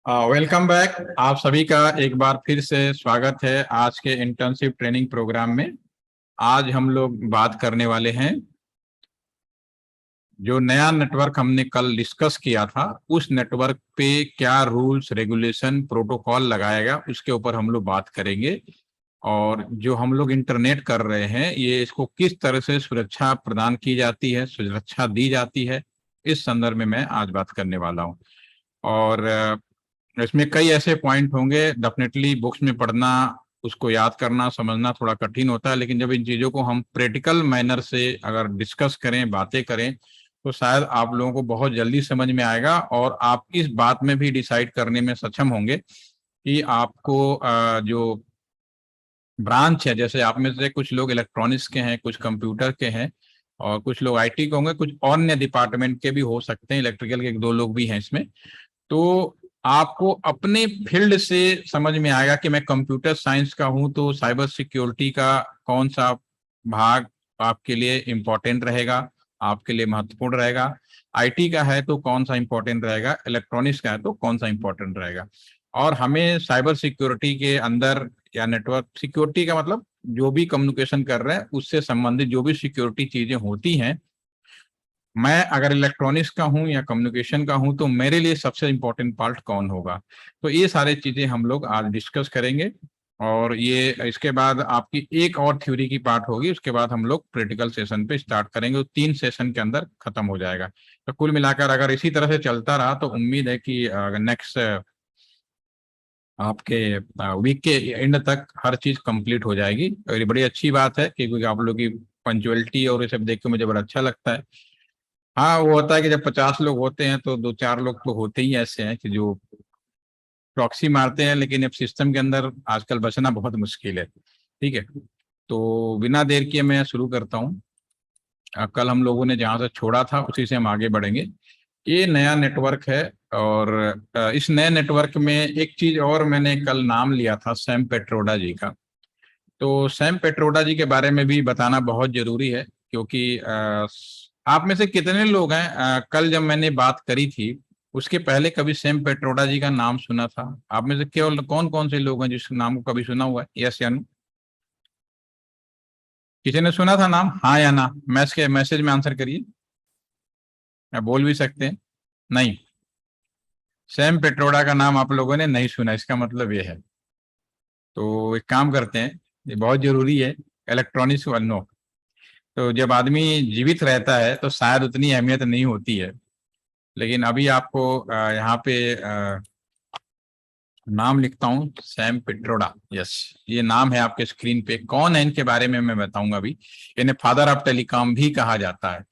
Welcome back. आप सभी का एक बार फिर से स्वागत है आज के इंटर्नशिप ट्रेनिंग प्रोग्राम में। आज हम लोग बात करने वाले हैं जो नया नेटवर्क हमने कल डिस्कस किया था, उस नेटवर्क पे क्या रूल्स रेगुलेशन प्रोटोकॉल लगाएगा उसके ऊपर हम लोग बात करेंगे। और जो हम लोग इंटरनेट कर रहे हैं ये इसको किस तरह से सुरक्षा प्रदान की जाती है, सुरक्षा दी जाती है, इस संदर्भ में मैं आज बात करने वाला हूँ। और इसमें कई ऐसे पॉइंट होंगे, डेफिनेटली बुक्स में पढ़ना, उसको याद करना समझना थोड़ा कठिन होता है, लेकिन जब इन चीज़ों को हम प्रैक्टिकल मैनर से अगर डिस्कस करें, बातें करें, तो शायद आप लोगों को बहुत जल्दी समझ में आएगा और आप इस बात में भी डिसाइड करने में सक्षम होंगे कि आपको जो ब्रांच है, जैसे आप में से कुछ लोग इलेक्ट्रॉनिक्स के हैं, कुछ कंप्यूटर के हैं और कुछ लोग आईटी के होंगे, कुछ अन्य डिपार्टमेंट के भी हो सकते हैं, इलेक्ट्रिकल के एक दो लोग भी हैं इसमें। तो आपको अपने फील्ड से समझ में आएगा कि मैं कंप्यूटर साइंस का हूं तो साइबर सिक्योरिटी का कौन सा भाग आपके लिए इम्पोर्टेंट रहेगा, आपके लिए महत्वपूर्ण रहेगा। आईटी का है तो कौन सा इम्पोर्टेंट रहेगा, इलेक्ट्रॉनिक्स का है तो कौन सा इम्पोर्टेंट रहेगा। और हमें साइबर सिक्योरिटी के अंदर या नेटवर्क सिक्योरिटी का मतलब जो भी कम्युनिकेशन कर रहे हैं उससे संबंधित जो भी सिक्योरिटी चीजें होती हैं, मैं अगर इलेक्ट्रॉनिक्स का हूं या कम्युनिकेशन का हूं तो मेरे लिए सबसे इंपॉर्टेंट पार्ट कौन होगा। तो ये सारी चीजें हम लोग आज डिस्कस करेंगे। और ये इसके बाद आपकी एक और थ्योरी की पार्ट होगी, उसके बाद हम लोग प्रैक्टिकल सेशन पे स्टार्ट करेंगे, तो 3 सेशन के अंदर खत्म हो जाएगा। तो कुल मिलाकर अगर इसी तरह से चलता रहा तो उम्मीद है कि नेक्स्ट आपके वीक के एंड तक हर चीज कंप्लीट हो जाएगी। और ये बड़ी अच्छी बात है क्योंकि आप लोग की पंचुअलिटी और ये सब देख के मुझे बड़ा अच्छा लगता है। हाँ, वो होता है कि जब 50 लोग होते हैं तो दो चार लोग तो होते ही ऐसे हैं कि जो प्रॉक्सी मारते हैं, लेकिन अब सिस्टम के अंदर आजकल बचना बहुत मुश्किल है। ठीक है, तो बिना देर किए मैं शुरू करता हूँ। कल हम लोगों ने जहाँ से छोड़ा था उसी से हम आगे बढ़ेंगे। ये नया नेटवर्क है और इस नए नेटवर्क में एक चीज और मैंने कल नाम लिया था, सैम पेट्रोडा जी का। तो सैम पेट्रोडा जी के बारे में भी बताना बहुत जरूरी है क्योंकि आप में से कितने लोग हैं कल जब मैंने बात करी थी उसके पहले कभी सैम पेट्रोडा जी का नाम सुना था? आप में से केवल कौन कौन से लोग हैं जिस नाम को कभी सुना हुआ है, यस या नो? किसी ने सुना था नाम, हाँ या ना? मैसेज में आंसर करिए, या बोल भी सकते हैं। नहीं, सैम पेट्रोडा का नाम आप लोगों ने नहीं सुना, इसका मतलब ये है। तो एक काम करते हैं, ये बहुत जरूरी है, इलेक्ट्रॉनिक्स वालों। तो जब आदमी जीवित रहता है तो शायद उतनी अहमियत नहीं होती है, लेकिन अभी आपको यहाँ पे नाम लिखता हूँ, सैम पिट्रोडा। यस, ये नाम है आपके स्क्रीन पे। कौन है इनके बारे में मैं बताऊंगा अभी। इन्हें फादर ऑफ टेलीकॉम भी कहा जाता है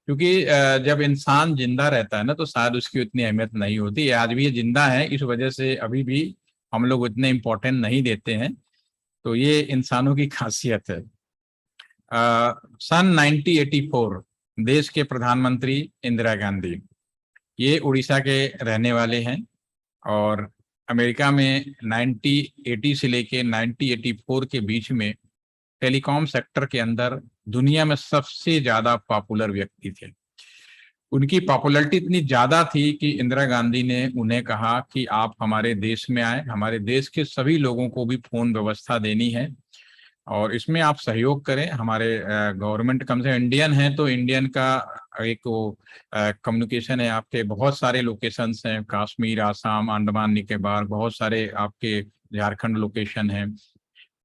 क्योंकि जब इंसान जिंदा रहता है ना तो शायद उसकी उतनी अहमियत नहीं होती है। आज भी ये जिंदा है, इस वजह से अभी भी हम लोग उतने इम्पोर्टेंट नहीं देते हैं। तो ये इंसानों की खासियत है। सन 1984 देश के प्रधानमंत्री इंदिरा गांधी, ये उड़ीसा के रहने वाले हैं। और अमेरिका में 1980 से लेके 1984 के बीच में टेलीकॉम सेक्टर के अंदर दुनिया में सबसे ज्यादा पॉपुलर व्यक्ति थे। उनकी पॉपुलैरिटी इतनी ज्यादा थी कि इंदिरा गांधी ने उन्हें कहा कि आप हमारे देश में आए, हमारे देश के सभी लोगों को भी फोन व्यवस्था देनी है और इसमें आप सहयोग करें। हमारे गवर्नमेंट कम से इंडियन है तो इंडियन का एक वो कम्युनिकेशन है, आपके बहुत सारे लोकेशंस हैं, कश्मीर, आसाम, अंडमान निकोबार, बहुत सारे आपके झारखंड लोकेशन है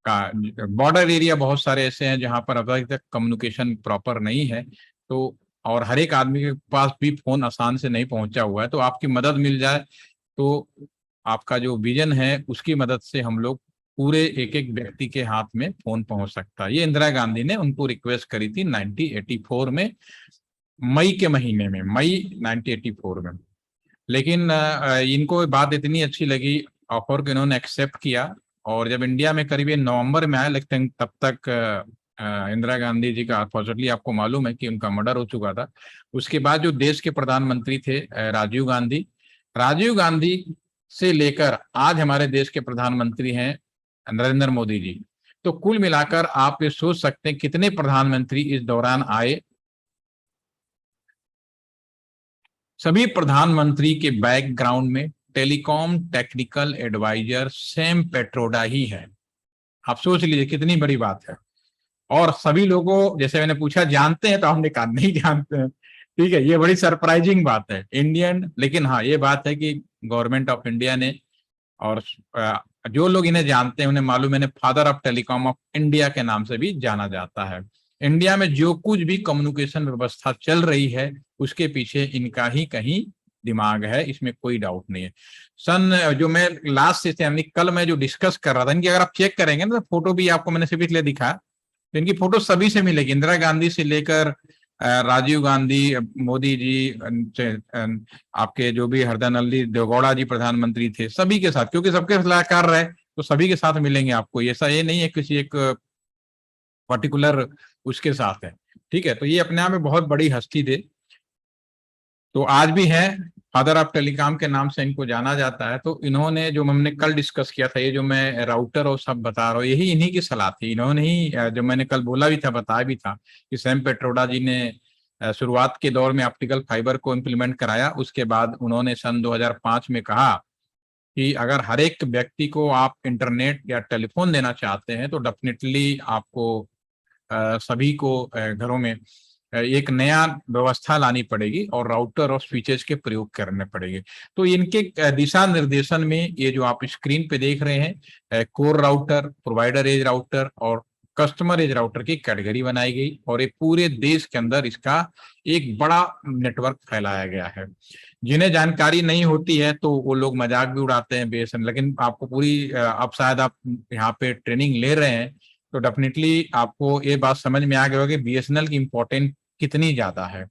का, बॉर्डर एरिया बहुत सारे ऐसे हैं जहां पर अभी तक कम्युनिकेशन प्रॉपर नहीं है। तो और हर एक आदमी के पास भी फोन आसान से नहीं पहुंचा हुआ है, तो आपकी मदद मिल जाए तो आपका जो विजन है उसकी मदद से हम लोग पूरे एक एक व्यक्ति के हाथ में फोन पहुंच सकता है। ये इंदिरा गांधी ने उनको रिक्वेस्ट करी थी 1984 में, मई के महीने में, मई 1984 में। लेकिन इनको बात इतनी अच्छी लगी ऑफर को, इन्होंने एक्सेप्ट किया। और जब इंडिया में करीब नवंबर में आया, लेकिन तब तक इंदिरा गांधी जी का अनफॉर्चुनेटली आपको मालूम है कि उनका मर्डर हो चुका था। उसके बाद जो देश के प्रधानमंत्री थे राजीव गांधी, राजीव गांधी से लेकर आज हमारे देश के प्रधानमंत्री हैं नरेंद्र मोदी जी। तो कुल मिलाकर आप ये सोच सकते हैं कितने प्रधानमंत्री इस दौरान आए। सभी प्रधानमंत्री के बैकग्राउंड में telecom technical adviser Sam Pitroda ही है। आप सोच लीजिए कितनी बड़ी बात है। और सभी लोगों, जैसे मैंने पूछा जानते हैं, तो हमने कहा नहीं जानते हैं। ठीक है, ये बड़ी सरप्राइजिंग बात है इंडियन। लेकिन हाँ, ये बात है कि गवर्नमेंट ऑफ इंडिया ने, और जो लोग इन्हें जानते हैं उन्हें मालूम है, इन्हें father of telecom of India के नाम से भी जाना जाता है। इंडिया में जो कुछ भी कम्युनिकेशन व्यवस्था चल रही है उसके पीछे इनका ही कहीं दिमाग है, इसमें कोई डाउट नहीं है। जो मैं लास्ट से यानी कल मैं जो डिस्कस कर रहा था, इनकी अगर आप चेक करेंगे ना, तो फोटो भी आपको मैंने सिर्फ इसलिए दिखा, तो इनकी फोटो सभी से मिलेगी, इंदिरा गांधी से लेकर राजीव गांधी, मोदी जी, आपके जो भी हरदयानंद देवगौड़ा जी प्रधानमंत्री थे, सभी के साथ, क्योंकि सबके सलाहकार रहे तो सभी के साथ मिलेंगे आपको। ऐसा ये नहीं है किसी एक पर्टिकुलर उसके साथ है। ठीक है, तो ये अपने आप में बहुत बड़ी हस्ती थे। तो आज भी है, फादर ऑफ टेलीकॉम के नाम से इनको जाना जाता है। तो इन्होंने, जो हमने कल डिस्कस किया था, ये जो मैं राउटर और सब बता रहा हूँ, यही इन्हीं की सलाह थी। इन्होंने ही, जो मैंने कल बोला भी था, बताया भी था कि सैम पेट्रोडा जी ने शुरुआत के दौर में ऑप्टिकल फाइबर को इम्प्लीमेंट कराया। उसके बाद उन्होंने सन 2005 में कहा कि अगर हर एक व्यक्ति को आप इंटरनेट या टेलीफोन देना चाहते हैं तो डेफिनेटली आपको सभी को घरों में एक नया व्यवस्था लानी पड़ेगी और राउटर और स्विचेस के प्रयोग करने पड़ेंगे। तो इनके दिशा निर्देशन में ये जो आप स्क्रीन पे देख रहे हैं, core router, provider edge router और कस्टमर एज राउटर की कैटेगरी बनाई गई, और ये पूरे देश के अंदर इसका एक बड़ा नेटवर्क फैलाया गया है। जिन्हें जानकारी नहीं होती है तो वो लोग मजाक भी उड़ाते हैं बीएसएनएल, लेकिन आपको पूरी, अब शायद आप यहाँ पे ट्रेनिंग ले रहे हैं तो डेफिनेटली आपको ये बात समझ में आ गया होगा कि बीएसएनएल की इंपॉर्टेंट कितनी ज्यादा है।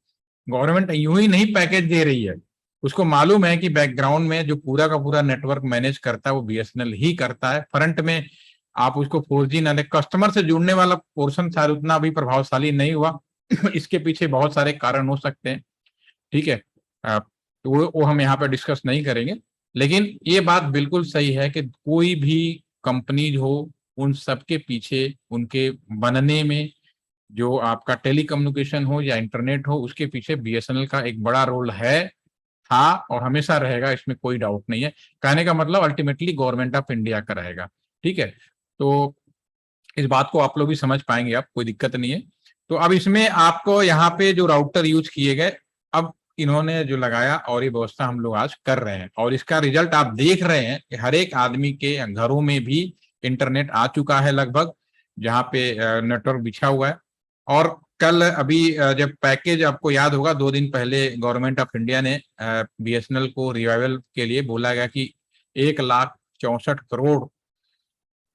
गवर्नमेंट यूं ही नहीं पैकेज दे रही है, उसको मालूम है कि बैकग्राउंड में जो पूरा का पूरा नेटवर्क मैनेज करता है वो बीएसएनएल ही करता है। फ्रंट में आप उसको 4G न, कस्टमर से जुड़ने वाला पोर्शन शायद उतना भी प्रभावशाली नहीं हुआ। इसके पीछे बहुत सारे कारण हो सकते हैं। ठीक है, तो वो हम यहाँ पे डिस्कस नहीं करेंगे। लेकिन ये बात बिल्कुल सही है कि कोई भी कंपनीज हो, उन सबके पीछे उनके बनने में, जो आपका टेलीकम्युनिकेशन हो या इंटरनेट हो, उसके पीछे बीएसएनएल का एक बड़ा रोल है, था और हमेशा रहेगा, इसमें कोई डाउट नहीं है। कहने का मतलब अल्टीमेटली गवर्नमेंट ऑफ इंडिया का रहेगा। ठीक है, तो इस बात को आप लोग भी समझ पाएंगे, आप, कोई दिक्कत नहीं है। तो अब इसमें आपको यहाँ पे जो राउटर यूज किए गए, अब इन्होंने जो लगाया और ये व्यवस्था हम लोग आज कर रहे हैं, और इसका रिजल्ट आप देख रहे हैं कि हर एक आदमी के घरों में भी इंटरनेट आ चुका है लगभग, जहाँ पे नेटवर्क बिछा हुआ है। और कल अभी जब पैकेज, आपको याद होगा 2 दिन पहले गवर्नमेंट ऑफ इंडिया ने बीएसएनएल को रिवाइवल के लिए बोला गया कि 1,64,00,000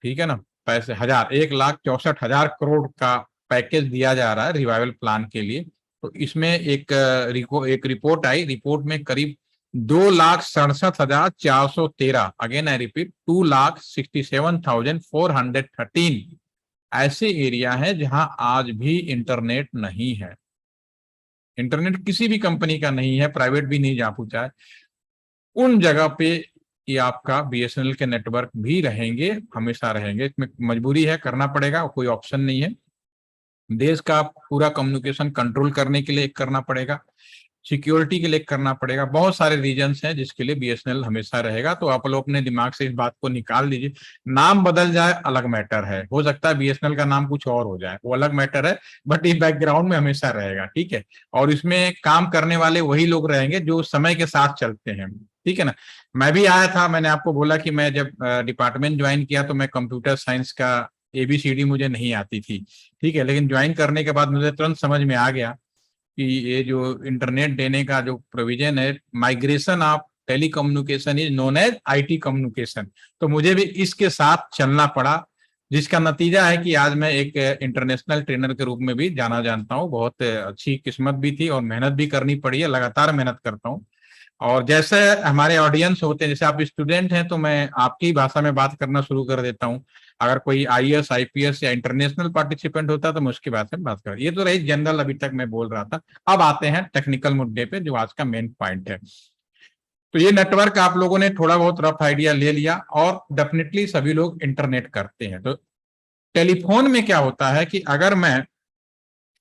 ठीक है ना, पैसे, 1,64,000 करोड़ का पैकेज दिया जा रहा है रिवाइवल प्लान के लिए। तो इसमें एक रिपोर्ट आई, रिपोर्ट में करीब 2,67,413, अगेन आई रिपीट 2,67,413 ऐसे एरिया है जहां आज भी इंटरनेट नहीं है। इंटरनेट किसी भी कंपनी का नहीं है, प्राइवेट भी नहीं जा पूछा है। उन जगह पे ये आपका बीएसएनएल के नेटवर्क भी रहेंगे, हमेशा रहेंगे। इसमें मजबूरी है, करना पड़ेगा, कोई ऑप्शन नहीं है। देश का पूरा कम्युनिकेशन कंट्रोल करने के लिए करना पड़ेगा, सिक्योरिटी के लिए करना पड़ेगा, बहुत सारे रीजंस हैं जिसके लिए बीएसएनएल हमेशा रहेगा। तो आप लोग अपने दिमाग से इस बात को निकाल दीजिए। नाम बदल जाए अलग मैटर है, हो सकता है बीएसएनएल का नाम कुछ और हो जाए, वो अलग मैटर है, बट ये बैकग्राउंड में हमेशा रहेगा। ठीक है, और इसमें काम करने वाले वही लोग रहेंगे जो समय के साथ चलते हैं। ठीक है ना, मैं भी आया था, मैंने आपको बोला कि मैं जब डिपार्टमेंट ज्वाइन किया तो मैं कंप्यूटर साइंस का ABCD मुझे नहीं आती थी। ठीक है, लेकिन ज्वाइन करने के बाद मुझे तुरंत समझ में आ गया कि ये जो इंटरनेट देने का जो प्रोविजन है, migration of telecommunication is known as IT communication, तो मुझे भी इसके साथ चलना पड़ा, जिसका नतीजा है कि आज मैं एक इंटरनेशनल ट्रेनर के रूप में भी जाना जानता हूँ। बहुत अच्छी किस्मत भी थी और मेहनत भी करनी पड़ी है, लगातार मेहनत करता हूँ। और जैसे हमारे ऑडियंस होते हैं, जैसे आप स्टूडेंट हैं तो मैं आपकी भाषा में बात करना शुरू कर देता हूँ। अगर कोई IAS IPS या इंटरनेशनल पार्टिसिपेंट होता है तो मैं उसकी भाषा में बात कर, ये तो रही जनरल, अभी तक मैं बोल रहा था। अब आते हैं टेक्निकल मुद्दे पे जो आज का मेन पॉइंट है। तो ये नेटवर्क आप लोगों ने थोड़ा बहुत रफ आइडिया ले लिया, और डेफिनेटली सभी लोग इंटरनेट करते हैं। तो टेलीफोन में क्या होता है कि अगर मैं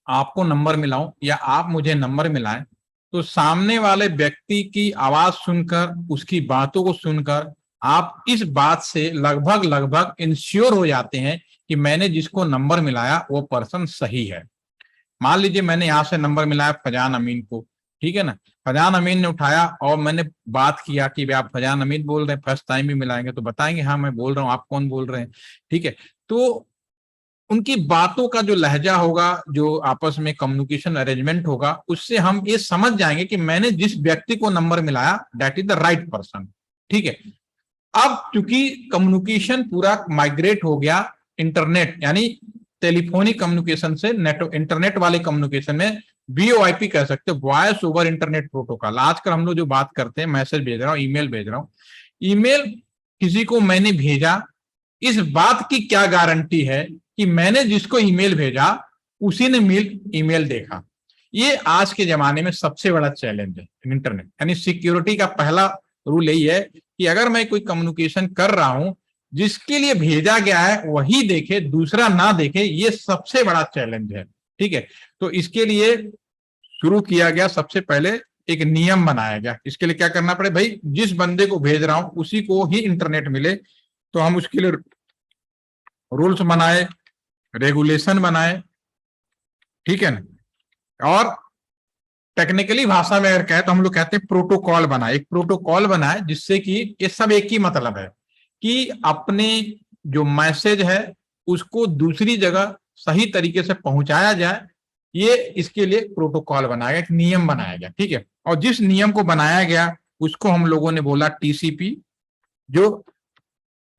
आपको नंबर मिलाऊं या आप मुझे नंबर मिलाएं, तो सामने वाले व्यक्ति की आवाज सुनकर, उसकी बातों को सुनकर आप इस बात से लगभग लगभग इंश्योर हो जाते हैं कि मैंने जिसको नंबर मिलाया वो पर्सन सही है। मान लीजिए मैंने यहाँ से नंबर मिलाया फजान अमीन को, ठीक है ना, फजान अमीन ने उठाया और मैंने बात किया कि भाई आप फजान अमीन बोल रहे हैं, फर्स्ट टाइम भी मिलाएंगे तो बताएंगे हाँ मैं बोल रहा हूँ, आप कौन बोल रहे हैं, ठीक है। तो उनकी बातों का जो लहजा होगा, जो आपस में कम्युनिकेशन अरेंजमेंट होगा, उससे हम ये समझ जाएंगे कि मैंने जिस व्यक्ति को नंबर मिलाया that is the right person, ठीक है। अब चूंकि कम्युनिकेशन पूरा माइग्रेट हो गया इंटरनेट यानी टेलीफोनिक कम्युनिकेशन से इंटरनेट वाले कम्युनिकेशन में, वीओआईपी कह सकते हो, वॉइस ओवर इंटरनेट प्रोटोकॉल। आजकल हम लोग जो बात करते हैं, मैसेज भेज रहा हूँ, ईमेल भेज रहा हूँ, ईमेल किसी को मैंने भेजा, इस बात की क्या गारंटी है कि मैंने जिसको ईमेल भेजा उसी ने ईमेल देखा। ये आज के जमाने में सबसे बड़ा चैलेंज है इंटरनेट, यानी सिक्योरिटी का पहला रूल यही है कि अगर मैं कोई कम्युनिकेशन कर रहा हूं, जिसके लिए भेजा गया है वही देखे, दूसरा ना देखे, ये सबसे बड़ा चैलेंज है, ठीक है। तो इसके लिए शुरू किया गया, सबसे पहले एक नियम बनाया गया। इसके लिए क्या करना पड़े भाई, जिस बंदे को भेज रहा हूं उसी को ही इंटरनेट मिले, तो हम उसके लिए रूल्स बनाए, रेगुलेशन बनाए, ठीक है ना। और टेक्निकली भाषा में अगर कहे तो हम लोग कहते हैं प्रोटोकॉल बनाए, एक प्रोटोकॉल बनाए जिससे कि ये सब एक ही मतलब है कि अपने जो मैसेज है उसको दूसरी जगह सही तरीके से पहुंचाया जाए। ये इसके लिए प्रोटोकॉल बनाया गया, एक नियम बनाया गया, ठीक है। और जिस नियम को बनाया गया उसको हम लोगों ने बोला टीसीपी, जो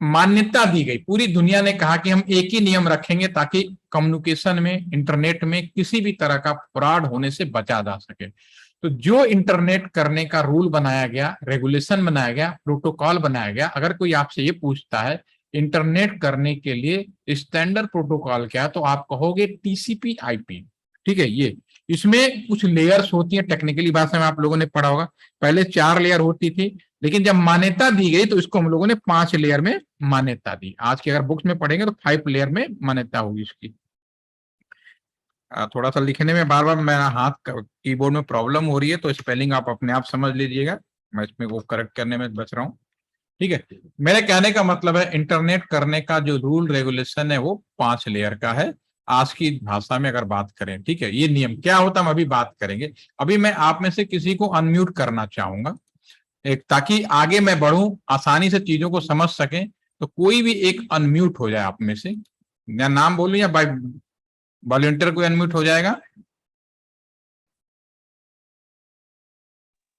मान्यता दी गई। पूरी दुनिया ने कहा कि हम एक ही नियम रखेंगे ताकि कम्युनिकेशन में, इंटरनेट में किसी भी तरह का फ्रॉड होने से बचा जा सके। तो जो इंटरनेट करने का रूल बनाया गया, रेगुलेशन बनाया गया, प्रोटोकॉल बनाया गया, अगर कोई आपसे ये पूछता है इंटरनेट करने के लिए स्टैंडर्ड प्रोटोकॉल क्या है, तो आप कहोगे टीसीपी आईपी, ठीक है। ये इसमें कुछ लेयर्स होती है, टेक्निकली भाषा में आप लोगों ने पढ़ा होगा, पहले 4 लेयर होती थी, लेकिन जब मान्यता दी गई तो इसको हम लोगों ने 5 लेयर में मान्यता दी। आज की अगर बुक्स में पढ़ेंगे तो 5 लेयर में मान्यता होगी इसकी। थोड़ा सा लिखने में बार बार मेरा हाथ कीबोर्ड में प्रॉब्लम हो रही है, तो स्पेलिंग आप अपने आप समझ लीजिएगा, मैं इसमें वो करेक्ट करने में बच रहा हूँ, ठीक है। मेरे कहने का मतलब है इंटरनेट करने का जो रूल रेगुलेशन है वो 5 लेयर का है, आज की भाषा में अगर बात करें, ठीक है। ये नियम क्या होता है हम अभी बात करेंगे। अभी मैं आप में से किसी को अनम्यूट करना चाहूंगा, एक, ताकि आगे मैं बढ़ूं, आसानी से चीजों को समझ सकें। तो कोई भी एक अनम्यूट हो जाए आप में से, या नाम बोलूं या बाय वॉलंटियर कोई अनम्यूट हो जाएगा।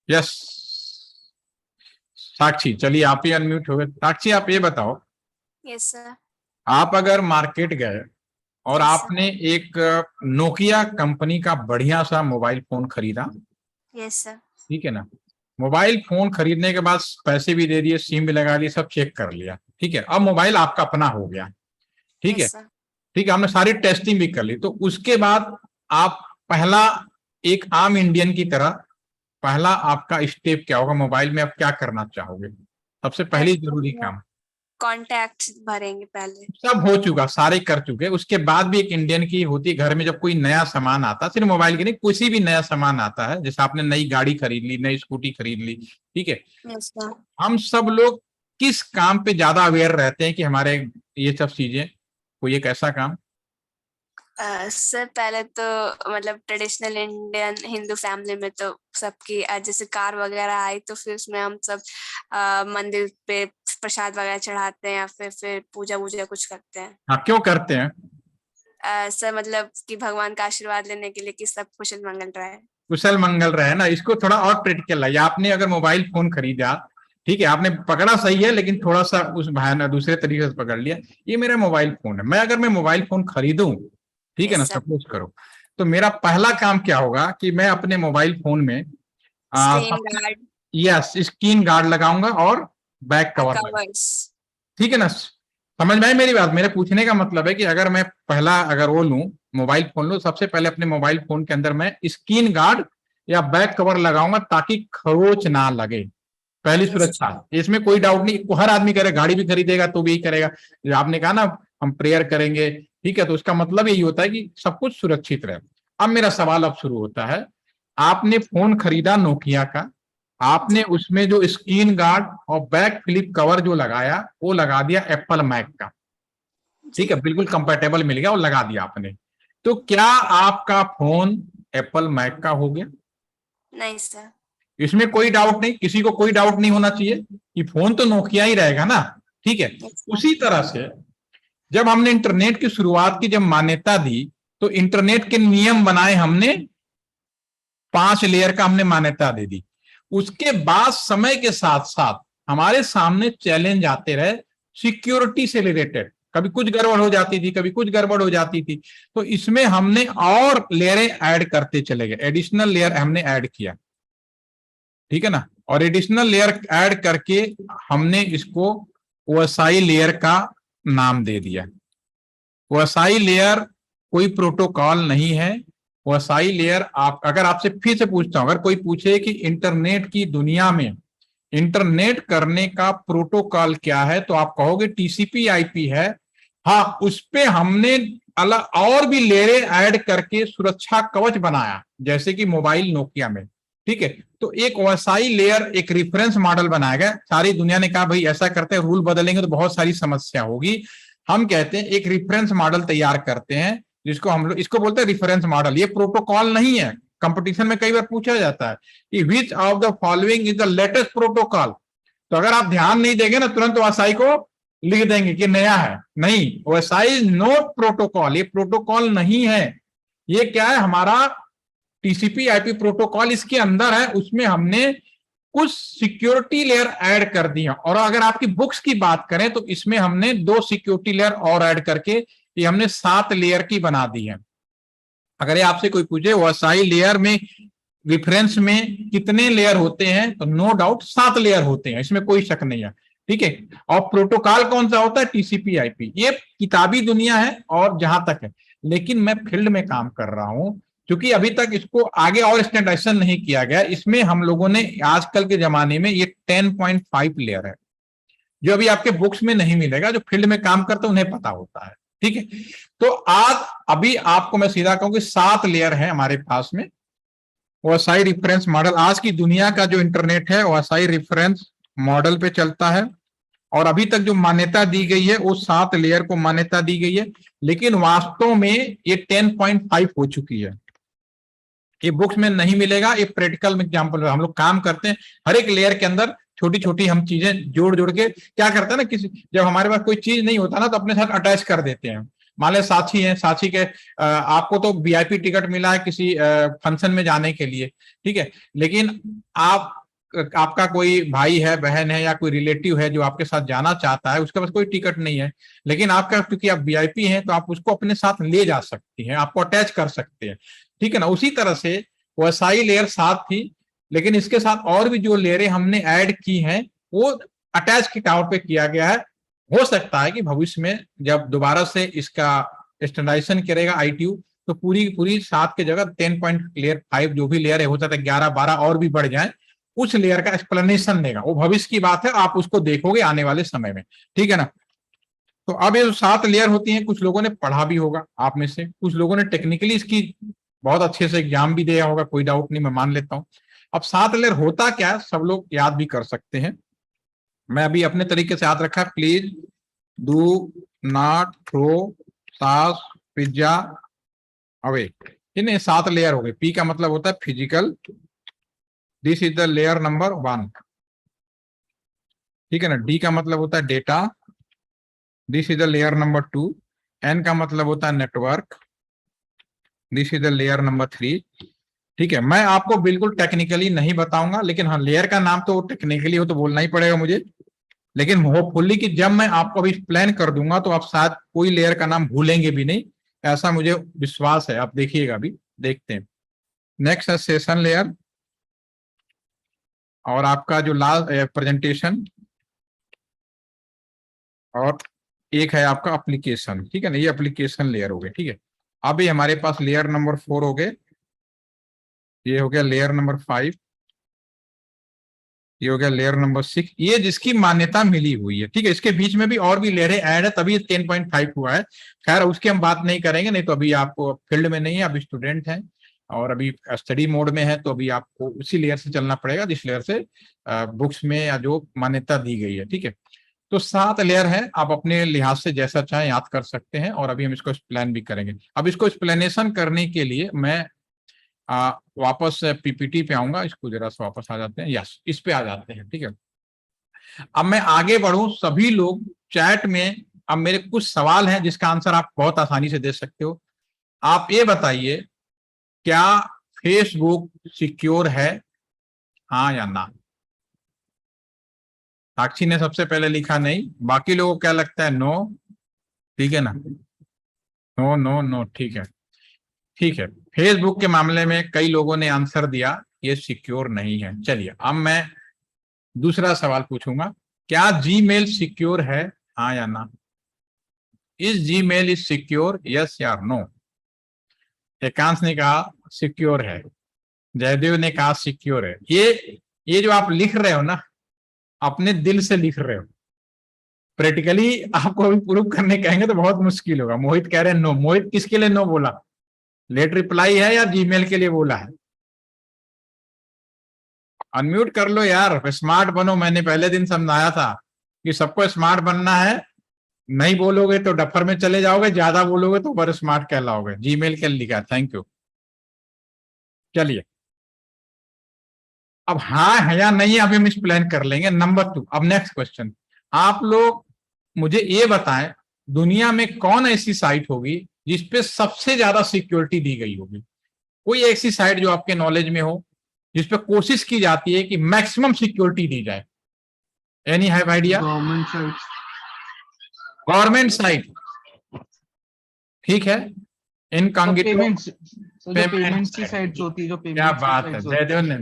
यस, साक्षी, चलिए आप ही अनम्यूट हो गए। साक्षी आप ये बताओ, यस सर। आप अगर मार्केट गए और Yes, आपने एक नोकिया कंपनी का बढ़िया सा मोबाइल फोन खरीदा, यस सर। ठीक है ना, मोबाइल फोन खरीदने के बाद पैसे भी दे दिए, सिम भी लगा लिए, सब चेक कर लिया, ठीक है। अब मोबाइल आपका अपना हो गया, ठीक है, यस सर। ठीक है, हमने सारी टेस्टिंग भी कर ली। तो उसके बाद आप पहला, एक आम इंडियन की तरह, पहला आपका स्टेप क्या होगा, मोबाइल में आप क्या करना चाहोगे, सबसे पहली जरूरी काम। कॉन्टैक्ट भरेंगे पहले। सब हो चुका, सारे कर चुके, उसके बाद भी एक इंडियन की होती है, घर में जब कोई नया सामान आता, सिर्फ मोबाइल की नहीं, किसी भी नया सामान आता है, जैसे आपने नई गाड़ी खरीद ली, नई स्कूटी खरीद ली, ठीक है, यस सर। हम सब लोग किस काम पे ज्यादा अवेयर रहते हैं कि हमारे ये सब चीजें, कोई एक ऐसा काम। सर पहले तो मतलब ट्रेडिशनल इंडियन हिंदू फैमिली में तो सबकी जैसे कार वगैरह आई तो फिर उसमें हम सब मंदिर पे प्रसाद वगैरह चढ़ाते हैं या फिर पूजा वूजा कुछ करते हैं। हाँ, क्यों करते हैं। सर मतलब कि भगवान का आशीर्वाद लेने के लिए कि सब कुशल मंगल रहे। कुशल मंगल रहे ना, इसको थोड़ा और प्रैक्टिकल है। आपने अगर मोबाइल फोन खरीदा, ठीक है, आपने पकड़ा सही है, लेकिन थोड़ा सा उस भाई ने दूसरे तरीके से पकड़ लिया, ये मेरा मोबाइल फोन है। मैं अगर मैं मोबाइल फोन खरीदूं, ठीक है ना, यस सर। सपोज करो, तो मेरा पहला काम क्या होगा कि मैं अपने मोबाइल फोन में screen guard, yes, screen guard लगाऊंगा और बैक कवर लगाऊंगा, कवर्स। ठीक है ना। समझ में आई मेरी बात। मेरे पूछने का मतलब है कि अगर मैं पहला अगर वो लूं, मोबाइल फोन लूं, सबसे पहले अपने मोबाइल फोन के अंदर मैं स्क्रीन गार्ड या बैक कवर लगाऊंगा ताकि खरोच ना लगे, पहली सुरक्षा। इसमें कोई डाउट नहीं, हर आदमी करेगा, गाड़ी भी खरीदेगा तो भी यही करेगा। आपने कहा ना हम प्रेयर करेंगे, ठीक है, तो उसका मतलब यही होता है कि सब कुछ सुरक्षित रहे। अब मेरा सवाल अब शुरू होता है आपने फोन खरीदा नोकिया का, आपने उसमें जो स्क्रीन गार्ड और बैक फ्लिप कवर जो लगाया वो लगा दिया एप्पल मैक का, ठीक है, बिल्कुल कंपैटिबल मिल गया और लगा दिया आपने। तो क्या आपका फोन एप्पल मैक का हो गया? नहीं सर। इसमें कोई डाउट नहीं, किसी को कोई डाउट नहीं होना चाहिए कि फोन तो नोकिया ही रहेगा ना, ठीक है। Yes sir. उसी तरह से जब हमने इंटरनेट की शुरुआत की, जब मान्यता दी, तो इंटरनेट के नियम बनाए हमने, 5 लेयर का हमने मान्यता दे दी। उसके बाद समय के साथ साथ हमारे सामने चैलेंज आते रहे सिक्योरिटी से रिलेटेड, कभी कुछ गड़बड़ हो जाती थी, कभी कुछ गड़बड़ हो जाती थी, तो इसमें हमने और लेयरें ऐड करते चले गए, एडिशनल लेयर हमने ऐड किया, ठीक है ना। और एडिशनल लेयर ऐड करके हमने इसको ओएसआई लेयर का नाम दे दिया। ओएसआई लेयर कोई प्रोटोकॉल नहीं है। ओएसआई लेयर, आप अगर आपसे फिर से पूछता हूं, अगर कोई पूछे कि इंटरनेट की दुनिया में इंटरनेट करने का प्रोटोकॉल क्या है, तो आप कहोगे टीसीपी आईपी है। हाँ, उस पे हमने अलग और भी लेयरें ऐड करके सुरक्षा कवच बनाया, जैसे कि मोबाइल नोकिया में, ठीक है। तो एक ओएसआई लेयर, एक रिफरेंस मॉडल बनाया गया। सारी दुनिया ने कहा भाई ऐसा करते हैं, रूल बदलेंगे तो बहुत सारी समस्या होगी। हम कहते हैं एक रिफरेंस मॉडल तैयार करते हैं, जिसको हम लोग इसको बोलते हैं रिफरेंस मॉडल। ये प्रोटोकॉल नहीं है। कंपटीशन में कई बार पूछा जाता है कि which of the following is the latest protocol, तो अगर आप ध्यान नहीं देंगे ना, तुरंत ओएसआई को लिख देंगे कि नया है। नहीं, ओएसआई नोट प्रोटोकॉल, ये प्रोटोकॉल नहीं है। ये क्या है, हमारा टीसीपी आईपी प्रोटोकॉल इसके अंदर है, उसमें हमने कुछ सिक्योरिटी लेयर ऐड कर दी है। और अगर आपकी बुक्स की बात करें तो इसमें हमने 2 सिक्योरिटी लेयर और ऐड करके ये हमने 7 लेयर की बना दी है। अगर ये आपसे कोई पूछे ओएसआई लेयर में रेफरेंस में कितने लेयर होते हैं, तो नो डाउट 7 लेयर होते हैं, इसमें कोई शक नहीं है, ठीक है। और प्रोटोकॉल कौन सा होता है, टीसीपी आईपी। ये किताबी दुनिया है और जहां तक है, लेकिन मैं फील्ड में काम कर रहा हूं, क्योंकि अभी तक इसको आगे और स्टैंडर्डाइजेशन नहीं किया गया। इसमें हम लोगों ने आजकल के जमाने में ये 10.5 लेयर है, जो अभी आपके बुक्स में नहीं मिलेगा। जो फील्ड में काम करते हैं उन्हें पता होता है, ठीक है। तो आज अभी आपको मैं सीधा कहूं कि 7 लेयर है हमारे पास में। ओएसआई रेफरेंस मॉडल, आज की दुनिया का जो इंटरनेट है ओएसआई रेफरेंस मॉडल पे चलता है। और अभी तक जो मान्यता दी गई है वो 7 लेयर को मान्यता दी गई है, लेकिन वास्तव में ये 10.5 हो चुकी है। ये बुक्स में नहीं मिलेगा। ये प्रैक्टिकल एग्जांपल हम लोग काम करते हैं, हर एक लेयर के अंदर छोटी छोटी हम चीजें जोड़ जोड़ के क्या करते हैं ना, किसी जब हमारे पास कोई चीज नहीं होता ना, तो अपने साथ अटैच कर देते हैं। मान लें साथी है, साथी के आपको तो वीआईपी टिकट मिला है किसी फंक्शन में जाने के लिए, ठीक है, लेकिन आपका कोई भाई है, बहन है, या कोई रिलेटिव है जो आपके साथ जाना चाहता है, उसके पास कोई टिकट नहीं है, लेकिन आपका क्योंकि आप वीआईपी हैं तो आप उसको अपने साथ ले जा सकती हैं, आपको अटैच कर सकते हैं, ठीक है ना। उसी तरह से ओएसआई लेयर 7 थी, लेकिन इसके साथ और भी जो लेयरें हमने ऐड की हैं वो अटैच के तौर पे किया गया है। हो सकता है कि भविष्य में जब दोबारा से इसका स्टैंडर्डाइजेशन करेगा आईटीयू, तो पूरी पूरी 7 की जगह 10.5 जो भी लेयर है, हो सकता है 11-12 और भी बढ़ जाए, उस लेयर का एक्सप्लेनेशन देगा। वो भविष्य की बात है, आप उसको देखोगे आने वाले समय में, ठीक है ना। तो अब ये जो 7 लेयर होती हैं, कुछ लोगों ने पढ़ा भी होगा आप में से, कुछ लोगों ने टेक्निकली इसकी बहुत अच्छे से एग्जाम भी दिया होगा, कोई डाउट नहीं, मैं मान लेता हूं। अब 7 लेयर होता क्या है, सब लोग याद भी कर सकते हैं। मैं अभी अपने तरीके से याद रखा, प्लीज डू नॉट थ्रो सास पिज्जा अवे। इन्हें 7 लेयर हो गए। पी का मतलब होता है physical, this is the layer number 1, ठीक है ना। डी का मतलब होता है data, this is the layer number 2। N का मतलब होता है network, this is the layer number 3, ठीक है। मैं आपको बिल्कुल टेक्निकली नहीं बताऊंगा, लेकिन हाँ, लेयर का नाम तो टेक्निकली हो तो बोलना ही पड़ेगा मुझे, लेकिन होपफुली कि जब मैं आपको अभी प्लान कर दूंगा तो आप शायद कोई लेयर का नाम भूलेंगे भी नहीं, ऐसा मुझे विश्वास है। आप देखिएगा, अभी देखते हैं। नेक्स्ट है सेशन लेयर, और आपका जो लास्ट प्रेजेंटेशन, और एक है आपका एप्लीकेशन, ठीक है ना। ये एप्लीकेशन लेयर हो गए, ठीक है। अभी हमारे पास लेयर नंबर 4 हो गए, ये हो गया लेयर नंबर 5, ये हो गया लेयर नंबर 6, ये जिसकी मान्यता मिली हुई है, ठीक है। इसके बीच में भी और भी लेयरें ऐड है, तभी 10.5 हुआ है। खैर उसकी हम बात नहीं करेंगे, नहीं तो अभी आपको फील्ड में नहीं है, अभी स्टूडेंट हैं। और अभी स्टडी मोड में है, तो अभी आपको उसी लेयर से चलना पड़ेगा जिस लेयर से बुक्स में या जो मान्यता दी गई है, ठीक है। तो 7 लेयर है, आप अपने लिहाज से जैसा चाहे याद कर सकते हैं, और अभी हम इसको एक्सप्लेन भी करेंगे। अब इसको एक्सप्लेनेशन करने के लिए मैं वापस पीपीटी पे आऊंगा, इसको जरा सा वापस आ जाते हैं, यस इस पे आ जाते हैं, ठीक है। अब मैं आगे बढ़ूं, सभी लोग चैट में, अब मेरे कुछ सवाल हैं जिसका आंसर आप बहुत आसानी से दे सकते हो। आप ये बताइए, क्या फेसबुक सिक्योर है, हाँ या ना? साक्षी ने सबसे पहले लिखा नहीं, बाकी लोगों को क्या लगता है? नो, ठीक है ना, नो नो नो, ठीक है, ठीक है। फेसबुक के मामले में कई लोगों ने आंसर दिया ये सिक्योर नहीं है। चलिए अब मैं दूसरा सवाल पूछूंगा, क्या जीमेल सिक्योर है, हाँ या ना? Is Gmail is secure, yes या नो? एकांश ने कहा सिक्योर है, जयदेव ने कहा सिक्योर है। ये जो आप लिख रहे हो ना, अपने दिल से लिख रहे हो, प्रैक्टिकली आपको अभी प्रूव करने कहेंगे तो बहुत मुश्किल होगा। मोहित कह रहे हैं नो। मोहित किसके लिए नो बोला? लेट रिप्लाई है या जीमेल के लिए बोला है? अनम्यूट कर लो यार, स्मार्ट बनो। मैंने पहले दिन समझाया था कि सबको स्मार्ट बनना है, नहीं बोलोगे तो डफर में चले जाओगे, ज्यादा बोलोगे तो ओवर स्मार्ट कहलाओगे। जीमेल के लिए लिखा, थैंक यू। चलिए अब हाँ है या नहीं अभी हम एक्सप्लेन कर लेंगे। नंबर 2, अब नेक्स्ट क्वेश्चन, आप लोग मुझे ये बताएं, दुनिया में कौन ऐसी साइट होगी जिसपे सबसे ज्यादा सिक्योरिटी दी गई होगी? कोई ऐसी साइट जो आपके नॉलेज में हो जिसपे कोशिश की जाती है कि मैक्सिमम सिक्योरिटी दी जाए? Any have idea? Government site. Government site, ठीक है। इनकॉग्निटो पेमेंट्स की साइट होती है, जो क्या बात है जयदेव ने,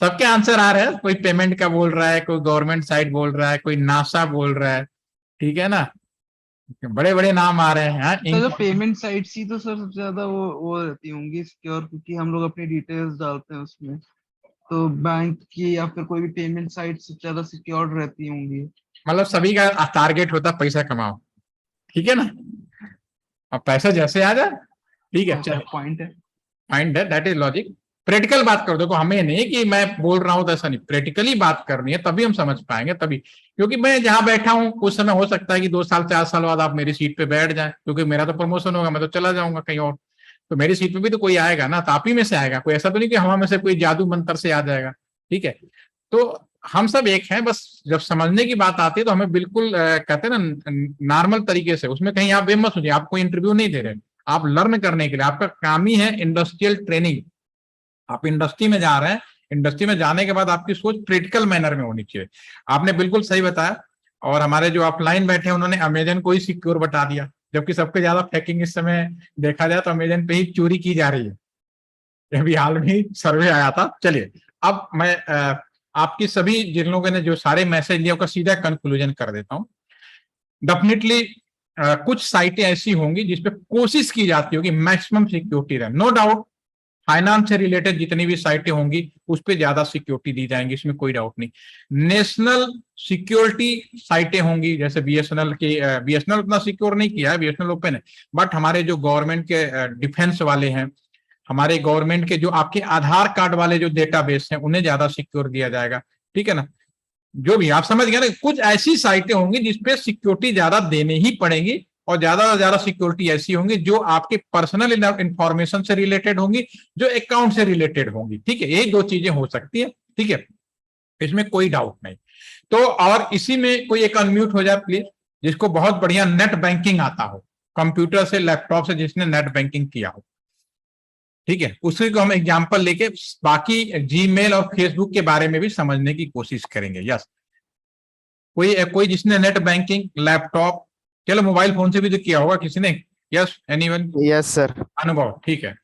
सबके आंसर आ रहे हैं। कोई पेमेंट का बोल रहा है, कोई गवर्नमेंट साइट बोल रहा है, कोई नासा बोल रहा है, ठीक है ना, बड़े बड़े नाम आ रहे हैं। तो जो पेमेंट साइट्स ही तो सर सबसे ज्यादा वो रहती होंगी सिक्योर, क्योंकि हम लोग अपनी डिटेल्स डालते हैं उसमें, तो बैंक की या फिर कोई भी पेमेंट साइट सबसे ज्यादा सिक्योर रहती होंगी। मतलब सभी का टारगेट होता है पैसा कमाओ, ठीक है ना, अब पैसा जैसे आ जाए, ठीक है। चलो पॉइंट है, माइंड है, दैट इज लॉजिक। प्रैक्टिकल बात कर दो, तो हमें नहीं कि मैं बोल रहा हूं तो ऐसा नहीं, प्रैक्टिकली बात करनी है तभी हम समझ पाएंगे। तभी, क्योंकि मैं जहां बैठा हूं कुछ समय हो सकता है कि 2 साल 4 साल बाद आप मेरी सीट पे बैठ जाए, क्योंकि मेरा तो प्रमोशन होगा, मैं तो चला जाऊंगा कहीं और, तो मेरी सीट पे भी तो कोई आएगा ना, तो आप ही में से आएगा कोई, ऐसा तो नहीं कि हवा में से कोई जादू मंत्र से आ जाएगा, ठीक है। तो हम सब एक हैं, बस जब समझने की बात आती है तो हमें बिल्कुल कहते हैं ना नॉर्मल तरीके से, उसमें कहीं आप बेमत हो जाए। आप कोई इंटरव्यू नहीं दे रहे, आप लर्न करने के लिए, आपका काम ही है इंडस्ट्रियल ट्रेनिंग। आप इंडस्ट्री में जा रहे हैं, इंडस्ट्री में जाने के बाद आपकी सोच क्रिटिकल मैनर में होनी चाहिए। आपने बिल्कुल सही बताया। और हमारे जो ऑफलाइन बैठे हैं उन्होंने अमेजन को ही सिक्योर बता दिया, जबकि सबसे ज्यादा हैकिंग इस समय देखा जाए तो अमेजन पे ही चोरी की जा रही है। अभी हाल में ही सर्वे आया था। चलिए अब मैं आपकी सभी जिन लोगों ने जो सारे मैसेज दिया उसका सीधा कंक्लूजन कर देता हूं। डेफिनेटली कुछ साइटें ऐसी होंगी जिसपे कोशिश की जाती होगी मैक्सिमम सिक्योरिटी रहे, नो डाउट। फाइनेंस से रिलेटेड जितनी भी साइटें होंगी उस पर ज्यादा सिक्योरिटी दी जाएंगी, इसमें कोई डाउट नहीं। नेशनल सिक्योरिटी साइटें होंगी, जैसे बीएसएनएल की, बीएसएनएल उतना सिक्योर नहीं किया है, बीएसएनएल ओपन है, बट हमारे जो गवर्नमेंट के डिफेंस वाले हैं, हमारे गवर्नमेंट के जो आपके आधार कार्ड वाले जो डेटाबेस हैं उन्हें ज्यादा सिक्योर दिया जाएगा, ठीक है ना। जो भी आप समझ गए ना, कुछ ऐसी साइटें होंगी जिसपे सिक्योरिटी ज्यादा देने ही पड़ेंगी, और ज्यादा से ज्यादा सिक्योरिटी ऐसी होंगी जो आपके पर्सनल इंफॉर्मेशन से रिलेटेड होंगी, जो अकाउंट से रिलेटेड होंगी, ठीक है। यही 2 चीजें हो सकती है, ठीक है, इसमें कोई डाउट नहीं। तो और इसी में कोई एक अनम्यूट हो जाए प्लीज, जिसको बहुत बढ़िया नेट बैंकिंग आता हो, कंप्यूटर से लैपटॉप से जिसने नेट बैंकिंग किया हो, ठीक है, उसी को हम एग्जांपल लेके बाकी जीमेल और फेसबुक के बारे में भी समझने की कोशिश करेंगे। यस, कोई जिसने नेट बैंकिंग, लैपटॉप, चलो मोबाइल फोन से भी तो किया होगा किसी ने? Yes, anyone? Yes sir. अनुभव, ठीक है।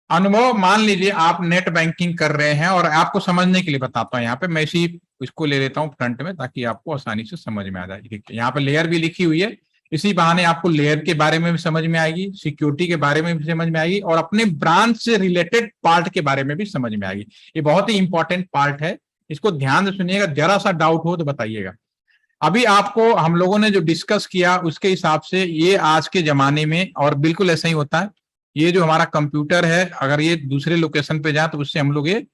अनुभव, मान लीजिए आप नेट बैंकिंग कर रहे हैं, और आपको समझने के लिए बताता हूँ, यहाँ पे मैं इसी इसको ले लेता हूँ फ्रंट में ताकि आपको आसानी से समझ में आ जाए। ठीक है, यहाँ पे लेयर भी लिखी हुई है, इसी बहाने आपको लेयर के बारे में भी समझ में आएगी, सिक्योरिटी के बारे में भी समझ में आएगी, और अपने ब्रांच से रिलेटेड पार्ट के बारे में भी समझ में आएगी। ये बहुत ही इंपॉर्टेंट पार्ट है, इसको ध्यान से सुनिएगा, जरा सा डाउट हो तो बताइएगा। अभी आपको हम लोगों ने जो डिस्कस किया उसके हिसाब से ये आज के जमाने में, और बिल्कुल ऐसा ही होता है, ये जो हमारा कंप्यूटर है, अगर ये दूसरे लोकेशन पे जाए तो उससे हम लोग ये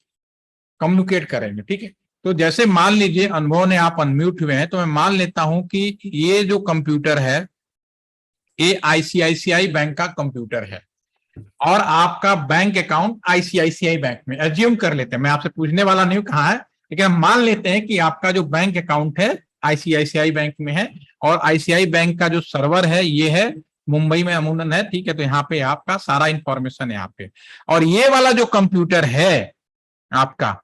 कम्युनिकेट करेंगे, ठीक है। तो जैसे मान लीजिए अनुभव ने, आप अनम्यूट हुए हैं, तो मैं मान लेता हूं कि ये जो कंप्यूटर है ये आईसीआईसीआई बैंक का कंप्यूटर है और आपका बैंक अकाउंट आईसीआईसीआई बैंक में, एज्यूम कर लेते हैं, मैं आपसे पूछने वाला नहीं हूं कहाँ है, लेकिन हम मान लेते हैं कि आपका जो बैंक अकाउंट है आईसीआईसीआई बैंक में है और आईसीआई बैंक का जो सर्वर है ये है मुंबई में अमूमन है, ठीक है। तो यहाँ पे आपका सारा इंफॉर्मेशन है यहाँ पे, और ये वाला जो कंप्यूटर है आपका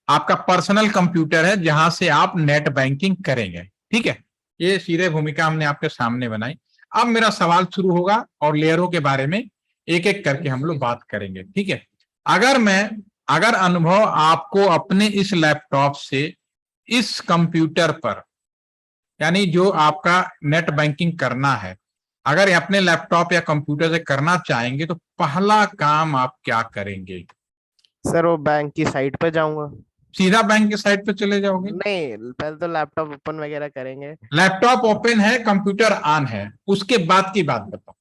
आपका पर्सनल कंप्यूटर है जहां से आप नेट बैंकिंग करेंगे, ठीक है। ये सीधे भूमिका हमने आपके सामने बनाई। अब मेरा सवाल शुरू होगा और लेयरों के बारे में एक एक करके हम लोग बात करेंगे, ठीक है। अगर अनुभव आपको अपने इस लैपटॉप से इस कंप्यूटर पर, यानी जो आपका नेट बैंकिंग करना है, अगर अपने लैपटॉप या कंप्यूटर से करना चाहेंगे तो पहला काम आप क्या करेंगे? सर वो बैंक की साइट पे जाऊंगा। सीधा बैंक के साइट पे चले जाओगे? नहीं, पहले तो लैपटॉप ओपन वगैरह करेंगे। लैपटॉप ओपन है, कंप्यूटर ऑन है, उसके बाद की बात बताओ।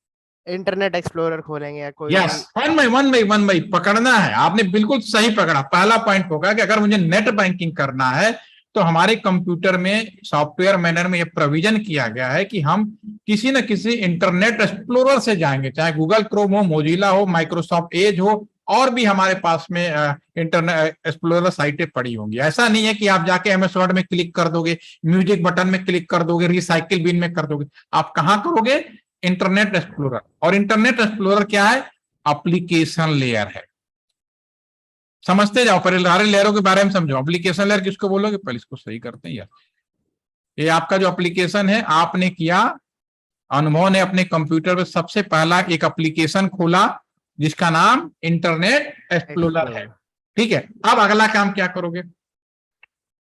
इंटरनेट एक्सप्लोरर खोलेंगे या कोई यस, वन बाई पकड़ना है, आपने बिल्कुल सही पकड़ा। पहला पॉइंट होगा कि अगर मुझे नेट बैंकिंग करना है तो हमारे कंप्यूटर में सॉफ्टवेयर मैनर में यह प्रोविजन किया गया है कि हम किसी न किसी इंटरनेट एक्सप्लोरर से जाएंगे, चाहे गूगल क्रोम हो, मोजिला हो, माइक्रोसॉफ्ट एज हो, और भी हमारे पास में इंटरनेट एक्सप्लोरर साइटें पड़ी होंगी। ऐसा नहीं है कि आप जाके एमएस वर्ड में क्लिक कर दोगे, म्यूजिक बटन में क्लिक कर दोगे, रिसाइकिल बिन में कर दोगे। आप कहां करोगे? Internet explorer. और इंटरनेट एक्सप्लोरर क्या है? एप्लीकेशन लेयर है। समझते जाओ, पहले सारे लेयरों के बारे में समझो। एप्लीकेशन लेयर किसको बोलोगे? पहले इसको सही करते हैं यार। ये आपका जो एप्लीकेशन है आपने किया, अनुभव ने अपने कंप्यूटर पे सबसे पहला एक एप्लीकेशन खोला जिसका नाम इंटरनेट एक्सप्लोरर है, ठीक है। अब अगला काम क्या करोगे?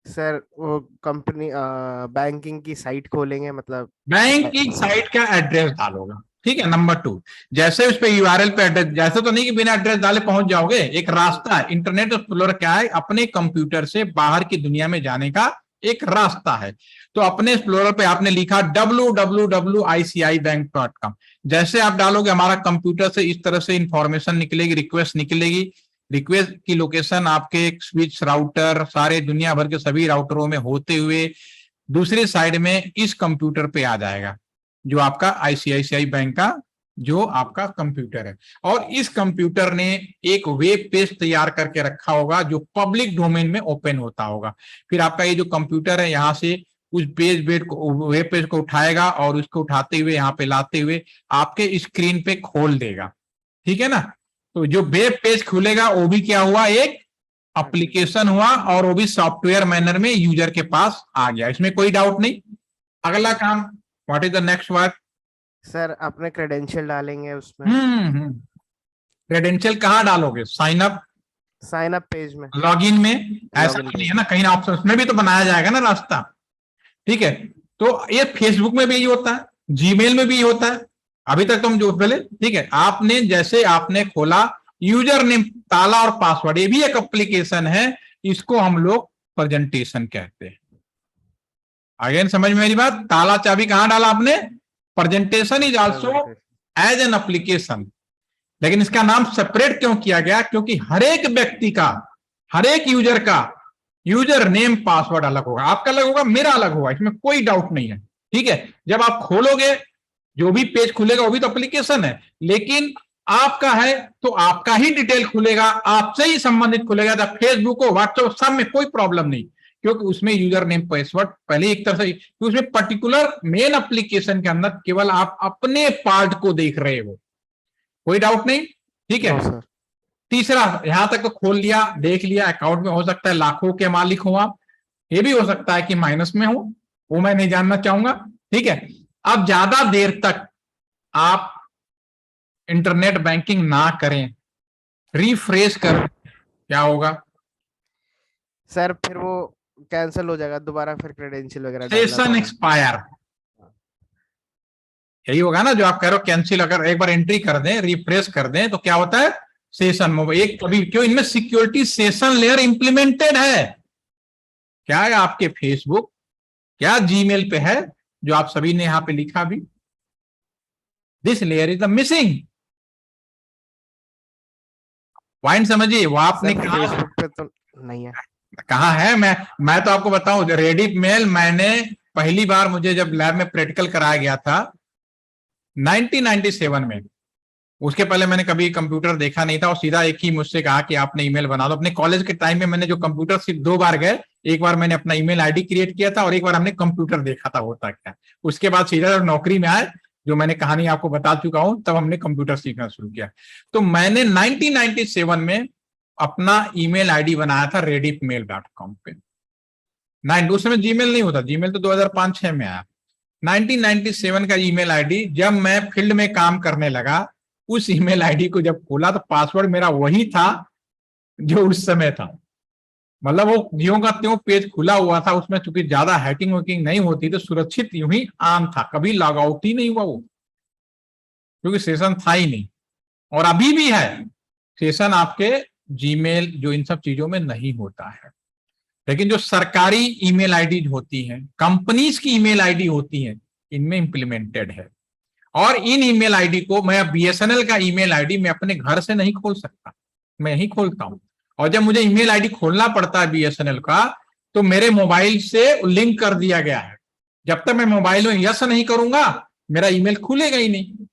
सर वो कंपनी बैंकिंग की साइट खोलेंगे, मतलब बैंक की साइट का एड्रेस डालोगा, ठीक है। नंबर 2, जैसे उस पे यूआरएल पे एड्रेस, जैसे तो नहीं कि बिना एड्रेस डाले पहुंच जाओगे, एक रास्ता है। इंटरनेट एक्सप्लोरर क्या है? अपने कंप्यूटर से बाहर की दुनिया में जाने का एक रास्ता है। तो अपने एक्सप्लोरर पे आपने लिखा www.icibank.com। जैसे आप डालोगे हमारा कंप्यूटर से इस तरह से इंफॉर्मेशन निकलेगी, रिक्वेस्ट निकलेगी। रिक्वेस्ट की लोकेशन आपके स्विच राउटर, सारे दुनिया भर के सभी राउटरों में होते हुए दूसरी साइड में इस कंप्यूटर पे आ जाएगा जो आपका आईसीआईसीआई बैंक का जो आपका कंप्यूटर है। और इस कंप्यूटर ने एक वेब पेज तैयार करके रखा होगा जो पब्लिक डोमेन में ओपन होता होगा। फिर आपका ये जो कंप्यूटर है यहाँ से उस वेब पेज को उठाएगा और उसको उठाते हुए यहाँ पे लाते हुए आपके स्क्रीन पे खोल देगा, ठीक है ना। तो जो वेब पेज खुलेगा वो भी क्या हुआ? एक एप्लीकेशन हुआ, और वो भी सॉफ्टवेयर मैनर में यूजर के पास आ गया, इसमें कोई डाउट नहीं। अगला काम, what is the next work? Sir अपने क्रेडेंशियल डालेंगे उसमें। क्रेडेंशियल कहाँ डालोगे? साइन अप पेज में, लॉगिन में? ऐसा भी नहीं है ना, कहीं ना ऑप्शन उसमें भी तो बनाया जाएगा ना रास्ता, ठीक है। तो ये फेसबुक में भी यही होता है, जीमेल में भी यही होता है। अभी तक तुम जो पहले, ठीक है, आपने जैसे आपने खोला यूजर नेम, ताला और पासवर्ड, ये भी एक एप्लीकेशन है, इसको हम लोग प्रेजेंटेशन कहते हैं। अगेन समझ में मेरी बात? ताला चाबी कहां डाला आपने? Presentation is also as an application. लेकिन इसका नाम सेपरेट क्यों किया गया? क्योंकि हर एक व्यक्ति का, हर एक यूजर का यूजर नेम पासवर्ड अलग होगा। आपका अलग होगा, मेरा अलग होगा, इसमें कोई डाउट नहीं है, ठीक है। जब आप खोलोगे जो भी पेज खुलेगा वो भी तो एप्लीकेशन है, लेकिन आपका है तो आपका ही डिटेल खुलेगा, आपसे ही संबंधित खुलेगा। जब फेसबुक हो, व्हाट्सएप, सब में कोई प्रॉब्लम नहीं, क्योंकि उसमें यूजर नेम पासवर्ड पहले एक तरह से, क्योंकि उसमें पर्टिकुलर मेन एप्लीकेशन के अंदर केवल आप अपने पार्ट को देख रहे हो, कोई डाउट नहीं, ठीक है। सर तीसरा, यहां तक तो खोल लिया, देख लिया, अकाउंट में हो सकता है लाखों के मालिक हो आप, ये भी हो सकता है कि माइनस में हो, वो मैं नहीं जानना चाहूंगा, ठीक है। अब ज्यादा देर तक आप इंटरनेट बैंकिंग ना करें, रिफ्रेश कर, क्या होगा? सर फिर वो कैंसिल हो जाएगा, दोबारा फिर क्रेडेंशियल वगैरह सेशन एक्सपायर, यही होगा ना जो आप कह रहे हो। कैंसिल अगर एक बार एंट्री कर दें, रिफ्रेश कर दें, तो क्या होता है? सेशन में एक कभी, क्यों इनमें सिक्योरिटी सेशन लेयर इंप्लीमेंटेड है। क्या है? आपके फेसबुक, क्या जीमेल पे है, जो आप सभी ने यहां पे लिखा भी, this layer is the missing. Point समझिए, वो आपने सर कहा फेसबुक पे तो नहीं है। कहाँ है। मैं तो आपको बताऊं, रेडिट मेल मैंने पहली बार मुझे जब लैब में प्रैक्टिकल कराया गया था 1997 में, उसके पहले मैंने कभी कंप्यूटर देखा नहीं था, और सीधा एक ही मुझसे कहा कि आपने ईमेल बना दो। अपने कॉलेज के टाइम में मैंने जो कंप्यूटर सिर्फ 2 बार गए, एक बार मैंने अपना ईमेल आईडी क्रिएट किया था और एक बार हमने कंप्यूटर देखा था होता क्या। उसके बाद सीधा जब नौकरी में आए, जो मैंने कहानी आपको बता चुका हूं, तब हमने कंप्यूटर सीखना शुरू किया। तो मैंने 1997 में अपना ईमेल आईडी बनाया था redipmail.com पे। उस समय जीमेल नहीं होता, जीमेल तो 2005-6 में आया। 1997 का ईमेल आईडी, जब मैं फील्ड में काम करने लगा, उस ईमेल आईडी को जब खोला तो पासवर्ड मेरा वही था जो उस समय था। मतलब वो ज्यों का त्यों पेज खुला हुआ था, उसमें चूंकि ज्यादा हैकिंग वैकिंग नहीं होती तो सुरक्षित यूं ही आम था, कभी लॉग आउट ही नहीं हुआ वो, क्योंकि सेशन था ही नहीं। और अभी भी है सेशन आपके जीमेल जो इन सब चीजों में नहीं होता है, लेकिन जो सरकारी ईमेल आईडी होती हैं, कंपनीज की ईमेल आईडी होती हैं, इनमें इंप्लीमेंटेड है। और इन ईमेल आईडी को मैं बीएसएनएल का ईमेल आईडी मैं अपने घर से नहीं खोल सकता, मैं यही खोलता हूं। और जब मुझे ईमेल आईडी खोलना पड़ता है बीएसएनएल का, तो मेरे मोबाइल से लिंक कर दिया गया है। जब तक मैं मोबाइल में यस नहीं करूंगा, मेरा ईमेल खुलेगा ही नहीं।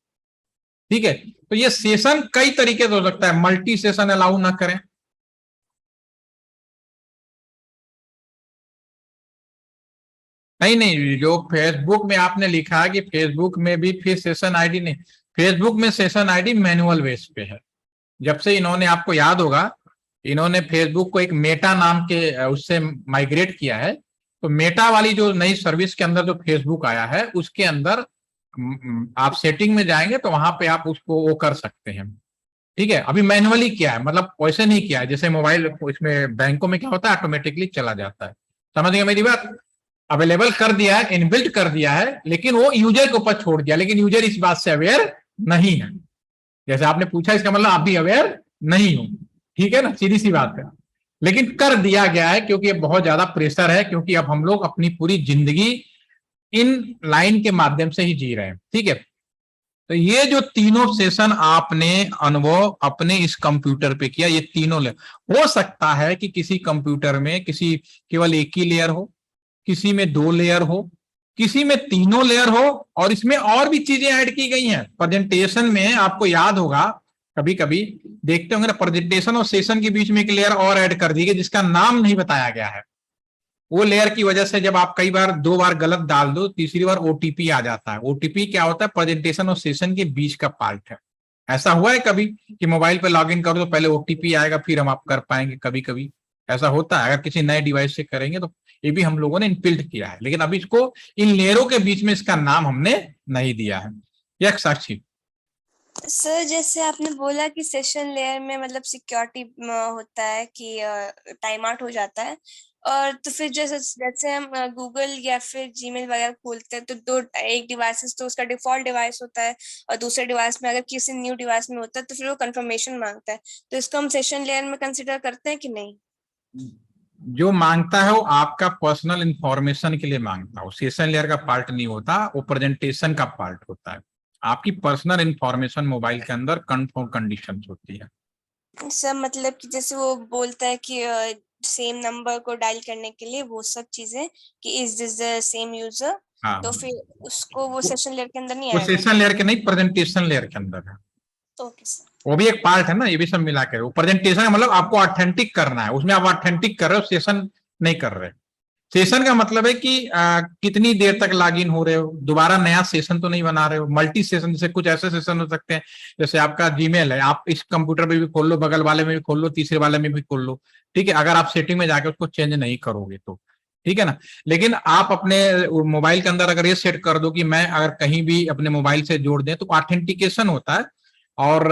ठीक है, तो ये सेशन कई तरीके से हो सकता है, मल्टी सेशन अलाउ ना करें। नहीं नहीं, जो फेसबुक में आपने लिखा है कि फेसबुक में भी फिर सेशन आईडी नहीं, फेसबुक में सेशन आईडी मैनुअल बेस पे है। जब से इन्होंने, आपको याद होगा, इन्होंने फेसबुक को एक मेटा नाम के उससे माइग्रेट किया है, तो मेटा वाली जो नई सर्विस के अंदर जो फेसबुक आया है, उसके अंदर आप सेटिंग में जाएंगे तो वहां पे आप उसको वो कर सकते हैं। ठीक है, अभी मैनुअली किया है, मतलब वैसे नहीं किया है जैसे मोबाइल, इसमें बैंकों में क्या होता है, ऑटोमेटिकली चला जाता है। समझ गए मेरी बात? अवेलेबल कर दिया है, इनबिल्ट कर दिया है, लेकिन वो यूजर के ऊपर छोड़ दिया, लेकिन यूजर इस बात से अवेयर नहीं है। जैसे आपने पूछा, इसका मतलब आप भी अवेयर नहीं हो। ठीक है ना, सीधी सी बात है, लेकिन कर दिया गया है क्योंकि अब बहुत ज्यादा प्रेशर है, क्योंकि अब हम लोग अपनी पूरी जिंदगी इन लाइन के माध्यम से ही जी रहे हैं। ठीक है, तो ये जो तीनों सेशन आपने अनुभव अपने इस कंप्यूटर पे किया, ये तीनों लेयर, हो सकता है कि किसी कंप्यूटर में किसी केवल एक ही लेयर हो, किसी में 2 लेयर हो, किसी में तीनों लेयर हो, और इसमें और भी चीजें ऐड की गई हैं। प्रेजेंटेशन में आपको याद होगा, कभी कभी देखते होंगे ना, प्रेजेंटेशन और सेशन के बीच में एक लेयर और ऐड कर दी गई जिसका नाम नहीं बताया गया है। वो लेयर की वजह से जब आप कई बार 2 बार गलत डाल दो, तीसरी बार ओटीपी आ जाता है। ओटीपी क्या होता है? प्रेजेंटेशन और सेशन के बीच का पार्ट है। ऐसा हुआ है कभी कि मोबाइल पे लॉगिन करो तो पहले ओटीपी आएगा फिर हम आप कर पाएंगे? कभी कभी ऐसा होता है। अगर किसी नए डिवाइस से करेंगे तो ये भी हम लोगों ने इनबिल्ट किया है, लेकिन अभी इसको इन लेयरों के बीच में इसका नाम हमने नहीं दिया है। यह साक्षी। सर जैसे आपने बोला कि सेशन लेयर में मतलब सिक्योरिटी होता है कि टाइम आउट हो जाता है, और तो फिर जैसे हम गूगल या फिर जीमेल वगैरह खोलते हैं तो एक डिवाइस तो उसका डिफॉल्ट डिवाइस होता है, और दूसरे डिवाइस में अगर किसी न्यू डिवाइस में होता है तो फिर वो कंफर्मेशन मांगता है। तो इसको हम सेशन लेयर में कंसिडर करते हैं कि नहीं? जो मांगता है वो आपका पर्सनल इंफॉर्मेशन के लिए मांगता है, वो सेशन लेयर का पार्ट नहीं होता, वो प्रेजेंटेशन का पार्ट होता है। आपकी पर्सनल इंफॉर्मेशन मोबाइल के अंदर कंफर्म कंडीशन होती है। सर मतलब कि जैसे वो बोलता है कि सेम नंबर को डायल करने के लिए वो सब चीजें कि is this the same user, हाँ, तो फिर उसको वो सेशन लेयर के अंदर नहीं वो आएगा? सेशन लेयर के नहीं, प्रेजेंटेशन लेयर के अंदर है। Okay sir. वो भी एक पार्ट है ना, ये भी सब मिला के। वो प्रेजेंटेशन मतलब आपको ऑथेंटिक करना है, उसमें आप ऑथेंटिक कर रहे हो, सेशन नहीं कर रहे। सेशन का मतलब है कि कितनी देर तक लॉगिन हो रहे हो, दोबारा नया सेशन तो नहीं बना रहे हो। मल्टी सेशन, जैसे कुछ ऐसे सेशन हो सकते हैं, जैसे आपका जीमेल है, आप इस कंप्यूटर पे भी खोल लो, बगल वाले में भी खोल लो, तीसरे वाले में भी खोल लो। ठीक है, अगर आप सेटिंग में जाके उसको चेंज नहीं करोगे तो, ठीक है ना। लेकिन आप अपने मोबाइल के अंदर अगर ये सेट कर दो कि मैं अगर कहीं भी अपने मोबाइल से जोड़ दें तो ऑथेंटिकेशन होता है, और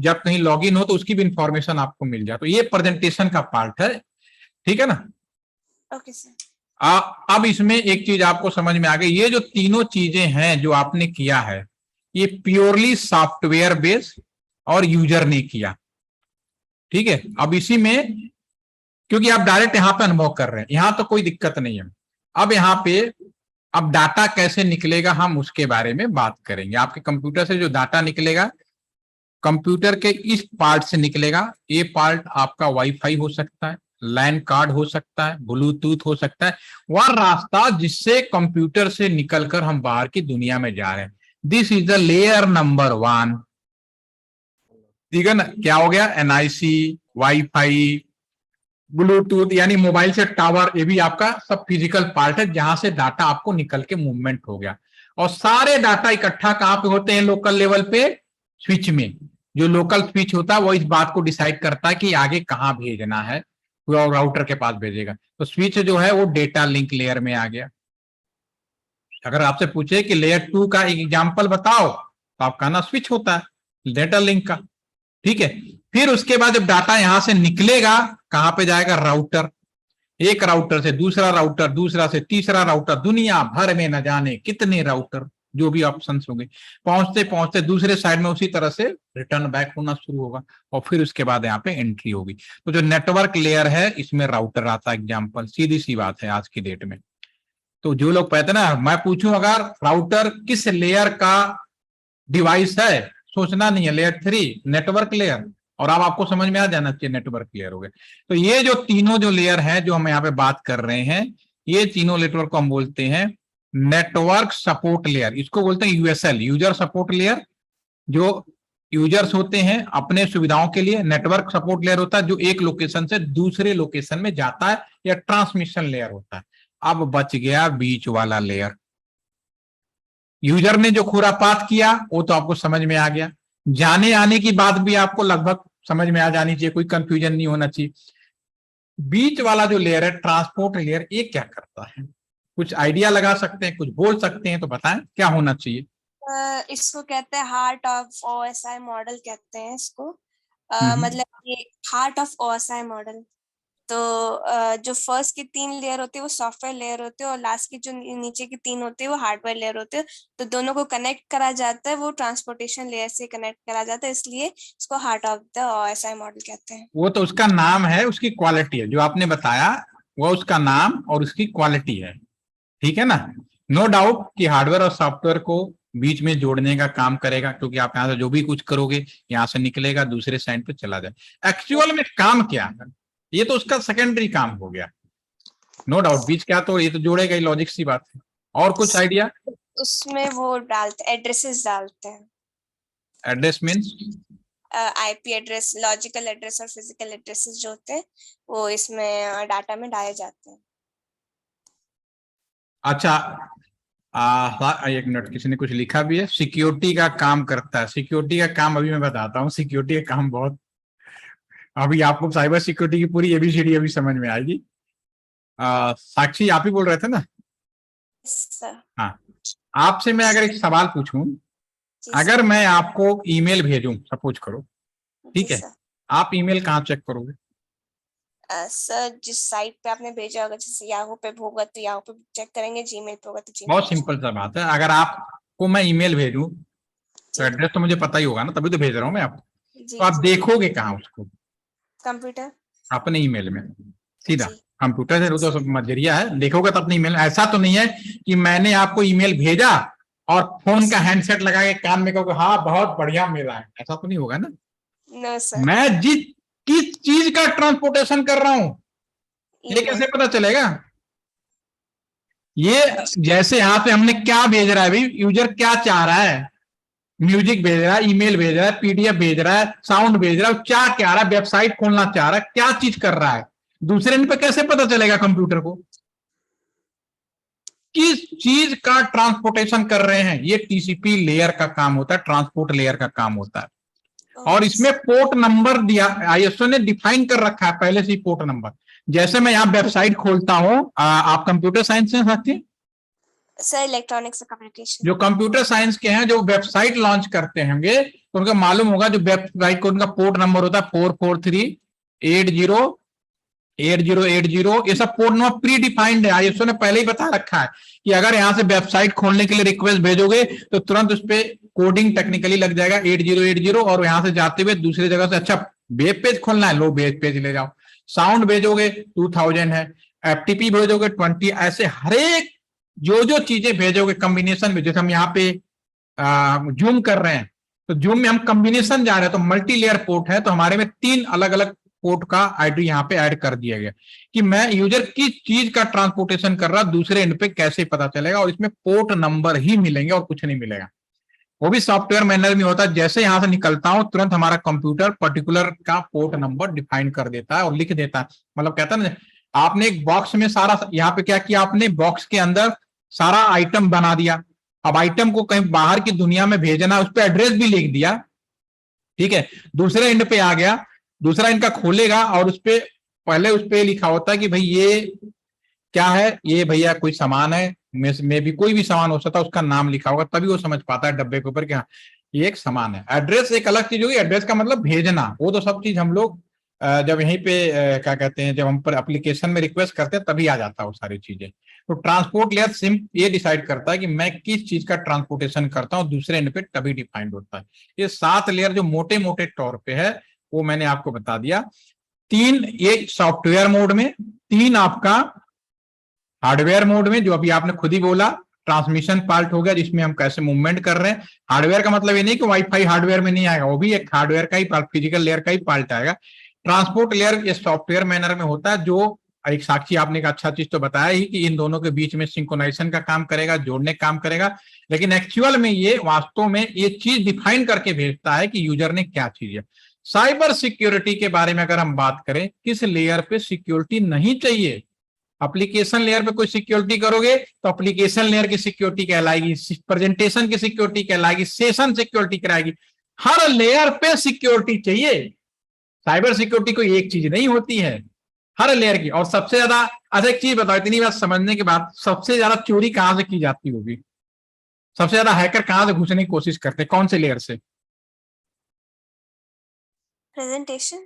जब कहीं लॉगिन हो तो उसकी भी इंफॉर्मेशन आपको मिल जाए, तो ये प्रेजेंटेशन का पार्ट है। ठीक है ना। Okay sir. अब इसमें एक चीज आपको समझ में आ गई, ये जो तीनों चीजें हैं जो आपने किया है, ये प्योरली सॉफ्टवेयर बेस्ड और यूजर ने किया। ठीक है, अब इसी में क्योंकि आप डायरेक्ट यहां पे अनुभव कर रहे हैं, यहां तो कोई दिक्कत नहीं है। अब यहां पे अब डाटा कैसे निकलेगा हम उसके बारे में बात करेंगे। आपके कंप्यूटर से जो डाटा निकलेगा कंप्यूटर के इस पार्ट से निकलेगा। ये पार्ट आपका वाईफाई हो सकता है, लैन कार्ड हो सकता है, ब्लूटूथ हो सकता है, वह रास्ता जिससे कंप्यूटर से निकलकर हम बाहर की दुनिया में जा रहे हैं। This is the layer number 1। ठीक है ना, क्या हो गया, एनआईसी, वाईफाई, ब्लूटूथ यानी मोबाइल से टावर, ये भी आपका सब फिजिकल पार्ट है जहां से डाटा आपको निकल के मूवमेंट हो गया। और सारे डाटा इकट्ठा कहां पे होते हैं, लोकल लेवल पे स्विच में। जो लोकल स्विच होता है वो इस बात को डिसाइड करता है कि आगे कहां भेजना है, वो राउटर के पास भेजेगा। तो स्विच जो है वो डेटा लिंक लेयर में आ गया। अगर आपसे पूछे कि लेयर 2 का एक एग्जांपल बताओ तो आप कहना स्विच होता है डेटा लिंक का। ठीक है, फिर उसके बाद जब डाटा यहां से निकलेगा कहां पे जाएगा, राउटर। एक राउटर से दूसरा राउटर, दूसरा से तीसरा राउटर, दुनिया भर में न जाने कितने राउटर, जो भी ऑप्शंस होंगे, पहुंचते पहुंचते दूसरे साइड में उसी तरह से रिटर्न बैक होना शुरू होगा और फिर उसके बाद यहाँ पे एंट्री होगी। तो जो नेटवर्क लेयर है इसमें राउटर आता है एग्जाम्पल, सीधी सी बात है आज की डेट में। तो जो लोग कहते हैं ना, मैं पूछूं अगर राउटर किस लेयर का डिवाइस है, सोचना नहीं है, लेयर 3 नेटवर्क लेयर, और अब आपको समझ में आ जाना चाहिए नेटवर्क लेयर हो गए। तो ये जो तीनों जो लेयर है जो हम यहाँ पे बात कर रहे हैं, ये तीनों नेटवर्क को हम बोलते हैं नेटवर्क सपोर्ट लेयर। इसको बोलते हैं यूएसएल, यूजर सपोर्ट लेयर। जो यूजर्स होते हैं अपने सुविधाओं के लिए, नेटवर्क सपोर्ट लेयर होता है जो एक लोकेशन से दूसरे लोकेशन में जाता है, या ट्रांसमिशन लेयर होता है। अब बच गया बीच वाला लेयर। यूजर ने जो खुरापात किया वो तो आपको समझ में आ गया, जाने आने की बात भी आपको लगभग समझ में आ जानी चाहिए, कोई कंफ्यूजन नहीं होना चाहिए। बीच वाला जो लेयर है ट्रांसपोर्ट लेयर, ये क्या करता है, कुछ आइडिया लगा सकते हैं, कुछ बोल सकते हैं तो बताएं क्या होना चाहिए। इसको कहते हैं हार्ट ऑफ ओएसआई मॉडल कहते हैं इसको। हम्म। मतलब ये हार्ट ऑफ ओएसआई मॉडल। तो जो फर्स्ट की 3 लेयर होती है वो सॉफ्टवेयर लेयर होती है, और लास्ट की जो नीचे की 3 होती है वो हार्डवेयर लेयर होती है। तो दोनों को कनेक्ट करा जाता है, वो ट्रांसपोर्टेशन लेयर से कनेक्ट करा जाता है, इसलिए इसको heart of the OSI model कहते हैं। वो तो उसका नाम है, उसकी क्वालिटी है, जो आपने बताया वो उसका नाम और उसकी क्वालिटी है। ठीक है ना, नो डाउट कि हार्डवेयर और सॉफ्टवेयर को बीच में जोड़ने का काम करेगा, क्योंकि आप यहाँ से जो भी कुछ करोगे यहाँ से निकलेगा दूसरे साइड पे चला जाए। एक्चुअल में काम क्या है, ये तो उसका सेकेंडरी काम हो गया। नो डाउट बीच क्या, तो ये तो जोड़ेगा ही, लॉजिक सी बात है। और कुछ आइडिया? उसमें वो डालते एड्रेसेस डालते हैं। Address means IP address, logical address और फिजिकल एड्रेसेस जो होते हैं वो इसमें डाटा में डाले जाते हैं। अच्छा, एक मिनट, किसी ने कुछ लिखा भी है, सिक्योरिटी का काम करता है। सिक्योरिटी का काम अभी मैं बताता हूँ। सिक्योरिटी का काम बहुत, अभी आपको साइबर सिक्योरिटी की पूरी एबीसीडी अभी समझ में आएगी। साक्षी आप ही बोल रहे थे ना? सर हाँ, आपसे मैं अगर एक सवाल पूछूं, अगर मैं आपको ईमेल भेजूं, सपोज करो, ठीक है, आप ईमेल कहाँ चेक करोगे? सर जिस साइट पे आपने भेजा होगा, जैसे याहू पे होगा तो याहू पे चेक करेंगे, जीमेल पे होगा तो जीमेल। बहुत सिंपल सा बात है, अगर आपको मैं ईमेल भेजूं तो एड्रेस तो मुझे पता ही होगा ना, तभी तो भेज रहा हूं मैं आपको। तो आप देखोगे कहाँ उसको? कंप्यूटर, अपने ईमेल में सीधा। कंप्यूटर से तो सब नजरिया है, देखोगे तो अपने ईमेल। ऐसा तो नहीं है कि मैंने आपको ईमेल भेजा और फोन का हैंडसेट लगा के कान में कहोगे हाँ बहुत बढ़िया मिला है, ऐसा तो नहीं होगा ना। No sir. मैं किस चीज का ट्रांसपोर्टेशन कर रहा हूं ये कैसे पता चलेगा? ये जैसे यहाँ पे हमने क्या भेज रहा है भाई, यूजर क्या चाह रहा है, म्यूजिक भेज रहा है, ईमेल भेज रहा है, पीडीएफ भेज रहा है, साउंड भेज रहा है, क्या क्या रहा है, वेबसाइट खोलना चाह रहा है, क्या चीज कर रहा है, दूसरे एंड पे कैसे पता चलेगा कंप्यूटर को किस चीज का ट्रांसपोर्टेशन कर रहे हैं? ये टीसीपी लेयर का काम होता है, ट्रांसपोर्ट लेयर का काम होता है। और इसमें पोर्ट नंबर दिया, आईएसओ ने डिफाइन कर रखा है पहले से ही पोर्ट नंबर। जैसे मैं यहाँ वेबसाइट खोलता हूँ, आप कंप्यूटर साइंस से साथी हैं? Sir electronics communication. जो कंप्यूटर साइंस के हैं, जो वेबसाइट लॉन्च करते होंगे तो उनका मालूम होगा, जो वेबसाइट को उनका पोर्ट नंबर होता है 443808080, ये सब पोर्ट नंबर प्री डिफाइंड है, आईएसओ ने पहले ही बता रखा है कि अगर यहाँ से वेबसाइट खोलने के लिए रिक्वेस्ट भेजोगे तो तुरंत उस पर कोडिंग टेक्निकली लग जाएगा 8080, और यहाँ से जाते हुए दूसरी जगह से अच्छा वेब पेज खोलना है, लो वेब पेज ले जाओ। साउंड भेजोगे 2000 है, एफटीपी भेजोगे 20, ऐसे हर एक जो चीजें भेजोगे कॉम्बिनेशन में, जैसे हम यहाँ पे जूम कर रहे हैं तो जूम में हम कॉम्बिनेशन जा रहे हैं, तो मल्टी लेयर पोर्ट है, तो हमारे में 3 अलग अलग पोर्ट का आईडी यहाँ पे ऐड कर दिया गया कि मैं यूजर किस चीज का ट्रांसपोर्टेशन कर रहा दूसरे एंड पे कैसे पता चलेगा, और इसमें पोर्ट नंबर ही मिलेंगे और कुछ नहीं मिलेगा। वो भी सॉफ्टवेयर मैनर में होता है, जैसे यहां से निकलता हूं तुरंत हमारा कंप्यूटर पर्टिकुलर का पोर्ट नंबर डिफाइन कर देता है और लिख देता है। मतलब कहता है ना, आपने एक बॉक्स में सारा, यहाँ पे क्या किया आपने, बॉक्स के अंदर सारा आइटम बना दिया। अब आइटम को कहीं बाहर की दुनिया में भेजना, उस पर एड्रेस भी लिख दिया, ठीक है। दूसरे एंड पे आ गया, दूसरा इनका खोलेगा और उस पे पहले उस पे लिखा होता है कि भाई ये क्या है, ये भैया कोई सामान है, में भी कोई भी सामान हो सकता है, उसका नाम लिखा होगा, तभी वो समझ पाता है डब्बे के ऊपर कि हाँ ये एक सामान है। एड्रेस एक अलग चीज होगी, एड्रेस का मतलब भेजना, वो तो सब चीज हम लोग जब यहीं पे क्या कहते हैं, जब हम पर एप्लीकेशन में रिक्वेस्ट करते हैं तभी आ जाता है वो सारी चीजें। तो ट्रांसपोर्ट लेयर सिम ये डिसाइड करता है कि मैं किस चीज का ट्रांसपोर्टेशन करता हूँ दूसरे एंड पे, तभी डिफाइंड होता है। ये 7 लेयर जो मोटे मोटे तौर पे है वो मैंने आपको बता दिया। 3 ये सॉफ्टवेयर मोड में, 3 आपका हार्डवेयर मोड में, जो अभी आपने खुद ही बोला ट्रांसमिशन पार्ट हो गया जिसमें हम कैसे मूवमेंट कर रहे हैं। हार्डवेयर का मतलब ये नहीं कि वाईफाई हार्डवेयर में नहीं आएगा, वो भी एक हार्डवेयर का ही पार्ट, फिजिकल लेयर का ही पार्ट आएगा। ट्रांसपोर्ट लेयर ये सॉफ्टवेयर मैनर में होता है, जो एक साक्षी आपने एक अच्छा चीज तो बताया ही कि इन दोनों के बीच में सिंक्रोनाइजेशन का काम करेगा, जोड़ने का काम करेगा, लेकिन एक्चुअल में ये वास्तव में ये चीज डिफाइन करके भेजता है कि यूजर ने क्या चीज है। साइबर सिक्योरिटी के बारे में अगर हम बात करें, किस लेयर पे सिक्योरिटी नहीं चाहिए, एप्लीकेशन लेयर पे कोई सिक्योरिटी करोगे तो एप्लीकेशन लेयर की सिक्योरिटी कहलाएगी, प्रेजेंटेशन की सिक्योरिटी कहलाएगी, सेशन सिक्योरिटी कराएगी, हर लेयर पे सिक्योरिटी चाहिए। साइबर सिक्योरिटी कोई एक चीज नहीं होती है, हर लेयर की। और सबसे ज्यादा, अच्छा एक चीज बताओ, इतनी बात समझने के बाद, सबसे ज्यादा चोरी कहां से की जाती होगी, सबसे ज्यादा हैकर कहां से घुसने की कोशिश करते हैं, कौन से लेयर से? Presentation,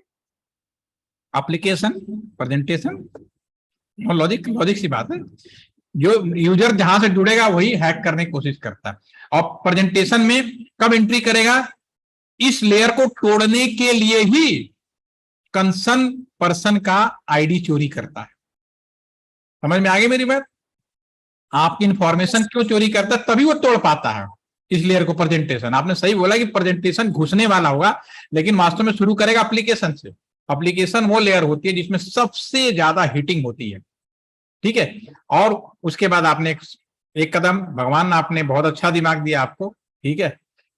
application, presentation, logic logic सी बात है। जो यूजर जहां से जुड़ेगा वही हैक करने की कोशिश करता है। और प्रेजेंटेशन में कब एंट्री करेगा, इस लेयर को तोड़ने के लिए ही कंसर्न पर्सन का आईडी चोरी करता है। समझ में आ गई मेरी बात? आपकी इंफॉर्मेशन क्यों चोरी करता है, तभी वो तोड़ पाता है इस लेयर को। प्रेजेंटेशन, आपने सही बोला कि प्रेजेंटेशन घुसने वाला होगा, लेकिन वास्तव में शुरू करेगा एप्लीकेशन से। एप्लीकेशन वो लेयर होती है जिसमें सबसे ज्यादा हिटिंग होती है, ठीक है। और उसके बाद आपने एक कदम, भगवान ने आपने बहुत अच्छा दिमाग दिया आपको, ठीक है,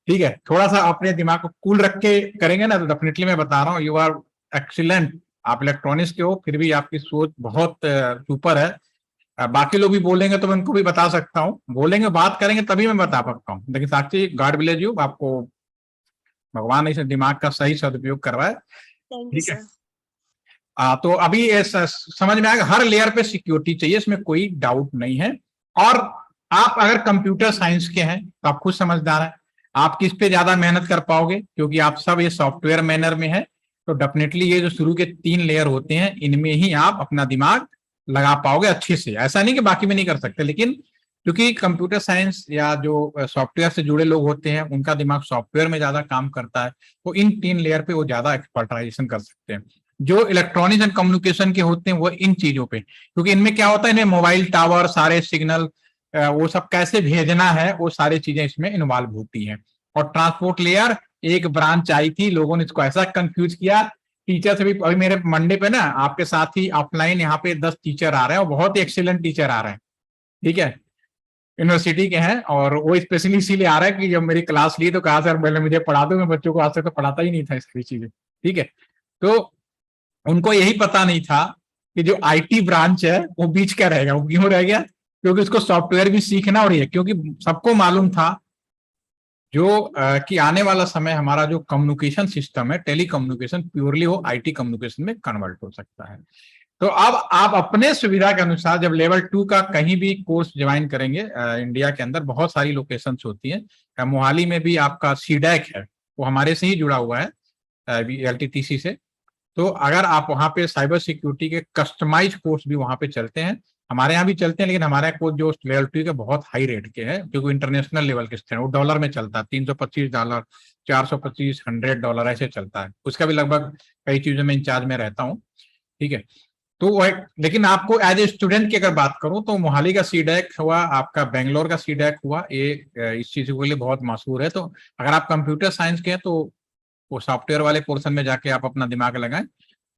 ठीक है। थोड़ा सा अपने दिमाग को कूल रख के करेंगे ना तो डेफिनेटली मैं बता रहा हूँ, यू आर एक्सीलेंट। आप इलेक्ट्रॉनिक्स के हो, फिर भी आपकी सोच बहुत सुपर है। बाकी लोग भी बोलेंगे तो मैं उनको भी बता सकता हूँ, बोलेंगे बात करेंगे तभी मैं बता सकता हूँ। लेकिन साक्षी, गॉड ब्लेस यू, आपको भगवान ने इस दिमाग का सही सदुपयोग करवाया, थैंक यू ठीक है। सर। तो अभी समझ में आएगा, हर लेयर पे सिक्योरिटी चाहिए, इसमें कोई डाउट नहीं है। और आप अगर कंप्यूटर साइंस के हैं तो आप खुद समझदार हैं, आप किस पे ज्यादा मेहनत कर पाओगे, क्योंकि आप सब ये सॉफ्टवेयर मैनर में है। तो डेफिनेटली ये जो शुरू के 3 लेयर होते हैं, इनमें ही आप अपना दिमाग लगा पाओगे अच्छे से। ऐसा नहीं कि बाकी में नहीं कर सकते, लेकिन क्योंकि कंप्यूटर साइंस या जो सॉफ्टवेयर से जुड़े लोग होते हैं उनका दिमाग सॉफ्टवेयर में ज्यादा काम करता है, तो इन 3 लेयर पे वो ज्यादा एक्सपर्टाइजेशन कर सकते हैं। जो इलेक्ट्रॉनिक्स एंड कम्युनिकेशन के होते हैं वो इन चीजों पे, क्योंकि इनमें क्या होता है, इन्हें मोबाइल टावर, सारे सिग्नल, वो सब कैसे भेजना है, वो सारी चीजें इसमें इन्वॉल्व होती हैं। और ट्रांसपोर्ट लेयर एक ब्रांच आई थी, लोगों ने इसको ऐसा कंफ्यूज किया, टीचर से भी। अभी मेरे मंडे पे ना आपके साथ ही ऑफलाइन यहाँ पे 10 टीचर आ रहे हैं और बहुत ही एक्सीलेंट टीचर आ रहे हैं, ठीक है, यूनिवर्सिटी के हैं। और वो स्पेशली इसीलिए आ रहा है कि जब मेरी क्लास ली तो कहा सर पहले मुझे पढ़ा दो, मैं बच्चों को आज तक तो पढ़ाता ही नहीं था सारी चीजें, ठीक है। तो उनको यही पता नहीं था कि जो आईटी ब्रांच है वो बीच का रहेगा। वो क्यों रह गया, क्योंकि उसको सॉफ्टवेयर भी सीखना, और ये क्योंकि सबको मालूम था जो कि आने वाला समय हमारा जो कम्युनिकेशन सिस्टम है, टेली कम्युनिकेशन, प्योरली वो आईटी कम्युनिकेशन में कन्वर्ट हो सकता है। तो अब आप अपने सुविधा के अनुसार जब लेवल 2 का कहीं भी कोर्स ज्वाइन करेंगे, इंडिया के अंदर बहुत सारी लोकेशंस होती हैं। मोहाली में भी आपका सीडैक है, वो हमारे से ही जुड़ा हुआ है LTTC से। तो अगर आप वहाँ पे साइबर सिक्योरिटी के कस्टमाइज कोर्स भी वहाँ पे चलते हैं, हमारे यहाँ भी चलते हैं, लेकिन हमारे यहाँ कोर्स जो लेवल 2 के बहुत हाई रेट के हैं, क्योंकि इंटरनेशनल लेवल के हैं, वो डॉलर में चलता है, $325, $425, $100 ऐसे चलता है। उसका भी लगभग कई चीजों में इंचार्ज में रहता हूँ, ठीक है। तो लेकिन आपको एज ए स्टूडेंट की अगर बात करूं तो मोहाली का सीडैक हुआ, आपका बेंगलोर का सीडैक हुआ, ये इस चीज के लिए बहुत मशहूर है। तो अगर आप कंप्यूटर साइंस के हैं तो वो सॉफ्टवेयर वाले पोर्शन में जाके आप अपना दिमाग लगाएं।